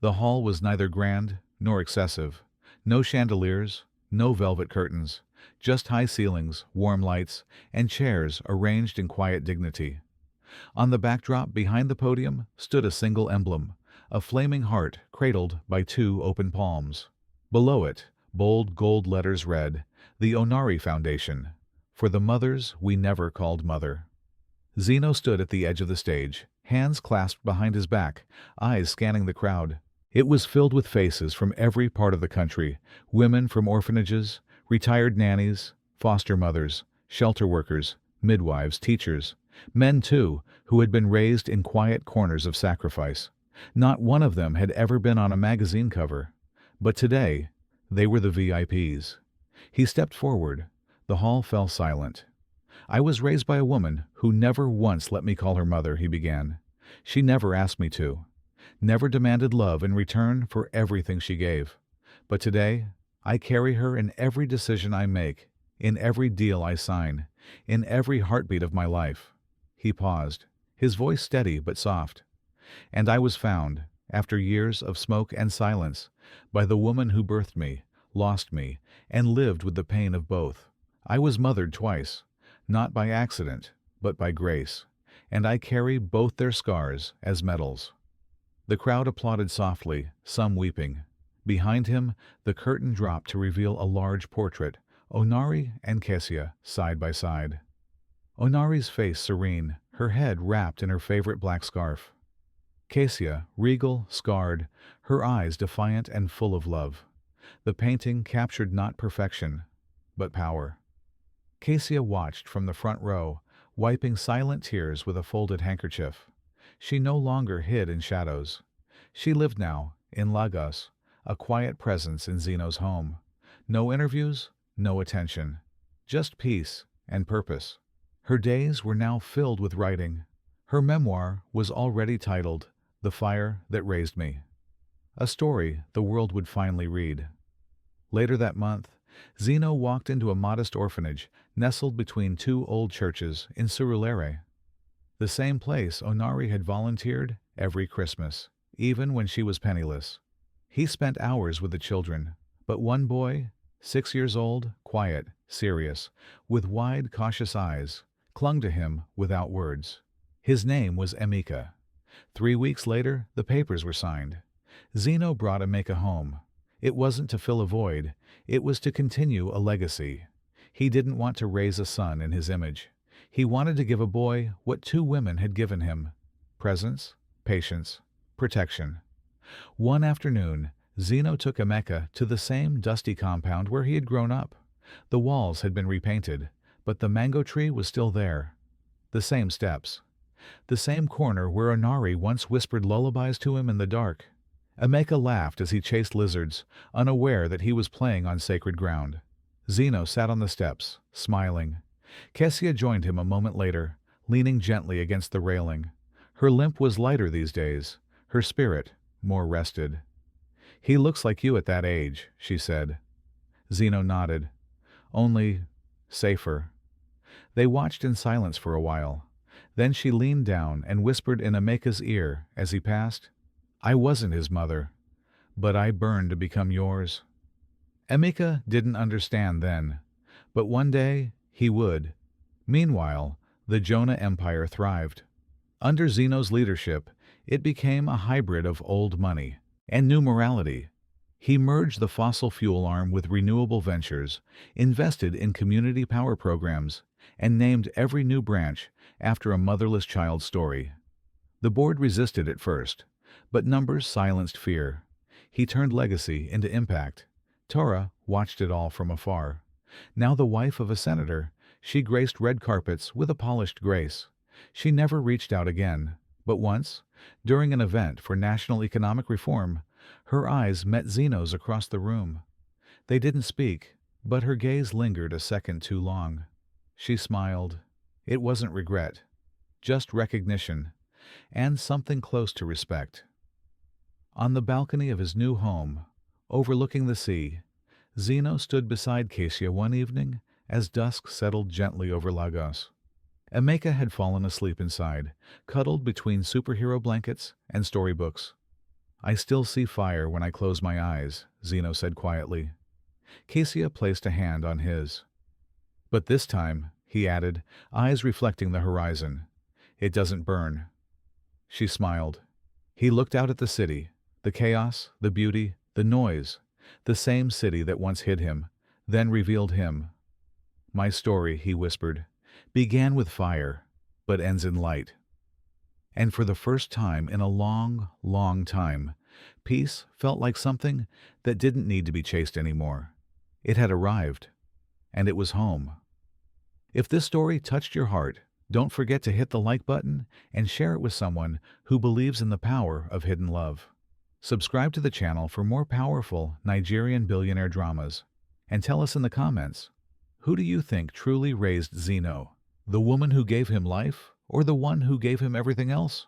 The hall was neither grand nor excessive. No chandeliers, no velvet curtains, just high ceilings, warm lights, and chairs arranged in quiet dignity. On the backdrop behind the podium stood a single emblem, a flaming heart cradled by two open palms. Below it, bold gold letters read, "The Onari Foundation, for the mothers we never called mother." Zino stood at the edge of the stage, hands clasped behind his back, eyes scanning the crowd. It was filled with faces from every part of the country, women from orphanages, retired nannies, foster mothers, shelter workers, midwives, teachers, men too, who had been raised in quiet corners of sacrifice. Not one of them had ever been on a magazine cover. But today, they were the VIPs. He stepped forward. The hall fell silent. "I was raised by a woman who never once let me call her mother," he began. "She never asked me to. Never demanded love in return for everything she gave. But today, I carry her in every decision I make, in every deal I sign, in every heartbeat of my life." He paused, his voice steady but soft. "And I was found, after years of smoke and silence, by the woman who birthed me, lost me, and lived with the pain of both. I was mothered twice, not by accident, but by grace, and I carry both their scars as medals." The crowd applauded softly, some weeping. Behind him, the curtain dropped to reveal a large portrait, Onari and Kesia, side by side. Onari's face serene, her head wrapped in her favorite black scarf. Kesia, regal, scarred, her eyes defiant and full of love. The painting captured not perfection, but power. Kesia watched from the front row, wiping silent tears with a folded handkerchief. She no longer hid in shadows. She lived now, in Lagos, a quiet presence in Zino's home. No interviews, no attention. Just peace and purpose. Her days were now filled with writing. Her memoir was already titled, "The Fire That Raised Me," a story the world would finally read. Later that month, Zino walked into a modest orphanage nestled between two old churches in Surulere. The same place Onari had volunteered every Christmas, even when she was penniless. He spent hours with the children, but one boy, 6 years old, quiet, serious, with wide, cautious eyes, clung to him without words. His name was Emeka. 3 weeks later, the papers were signed. Zino brought Emeka home. It wasn't to fill a void, it was to continue a legacy. He didn't want to raise a son in his image. He wanted to give a boy what 2 women had given him: presence, patience, protection. One afternoon, Zino took Emeka to the same dusty compound where he had grown up. The walls had been repainted, but the mango tree was still there. The same steps. The same corner where Onari once whispered lullabies to him in the dark. Emeka laughed as he chased lizards, unaware that he was playing on sacred ground. Zino sat on the steps, smiling. Kessia joined him a moment later, leaning gently against the railing. Her limp was lighter these days, her spirit more rested. "He looks like you at that age," she said. Zino nodded. "Only safer." They watched in silence for a while. Then she leaned down and whispered in Emeka's ear as he passed, "I wasn't his mother, but I burned to become yours." Emeka didn't understand then, but one day he would. Meanwhile, the Jonah Empire thrived. Under Zeno's leadership, it became a hybrid of old money and new morality. He merged the fossil fuel arm with renewable ventures, invested in community power programs, and named every new branch after a motherless child's story. The board resisted at first, but numbers silenced fear. He turned legacy into impact. Torah watched it all from afar. Now the wife of a senator, she graced red carpets with a polished grace. She never reached out again, but once, during an event for national economic reform, her eyes met Zeno's across the room. They didn't speak, but her gaze lingered a second too long. She smiled. It wasn't regret, just recognition, and something close to respect. On the balcony of his new home, overlooking the sea, Zino stood beside Kessia one evening as dusk settled gently over Lagos. Emeka had fallen asleep inside, cuddled between superhero blankets and storybooks. "I still see fire when I close my eyes," Zino said quietly. Kessia placed a hand on his. "But this time," he added, eyes reflecting the horizon, "it doesn't burn." She smiled. He looked out at the city, the chaos, the beauty, the noise, the same city that once hid him, then revealed him. "My story," he whispered, "began with fire, but ends in light." And for the first time in a long, long time, peace felt like something that didn't need to be chased anymore. It had arrived, and it was home. If this story touched your heart, don't forget to hit the like button and share it with someone who believes in the power of hidden love. Subscribe to the channel for more powerful Nigerian billionaire dramas, and tell us in the comments, who do you think truly raised Zino? The woman who gave him life, or the one who gave him everything else?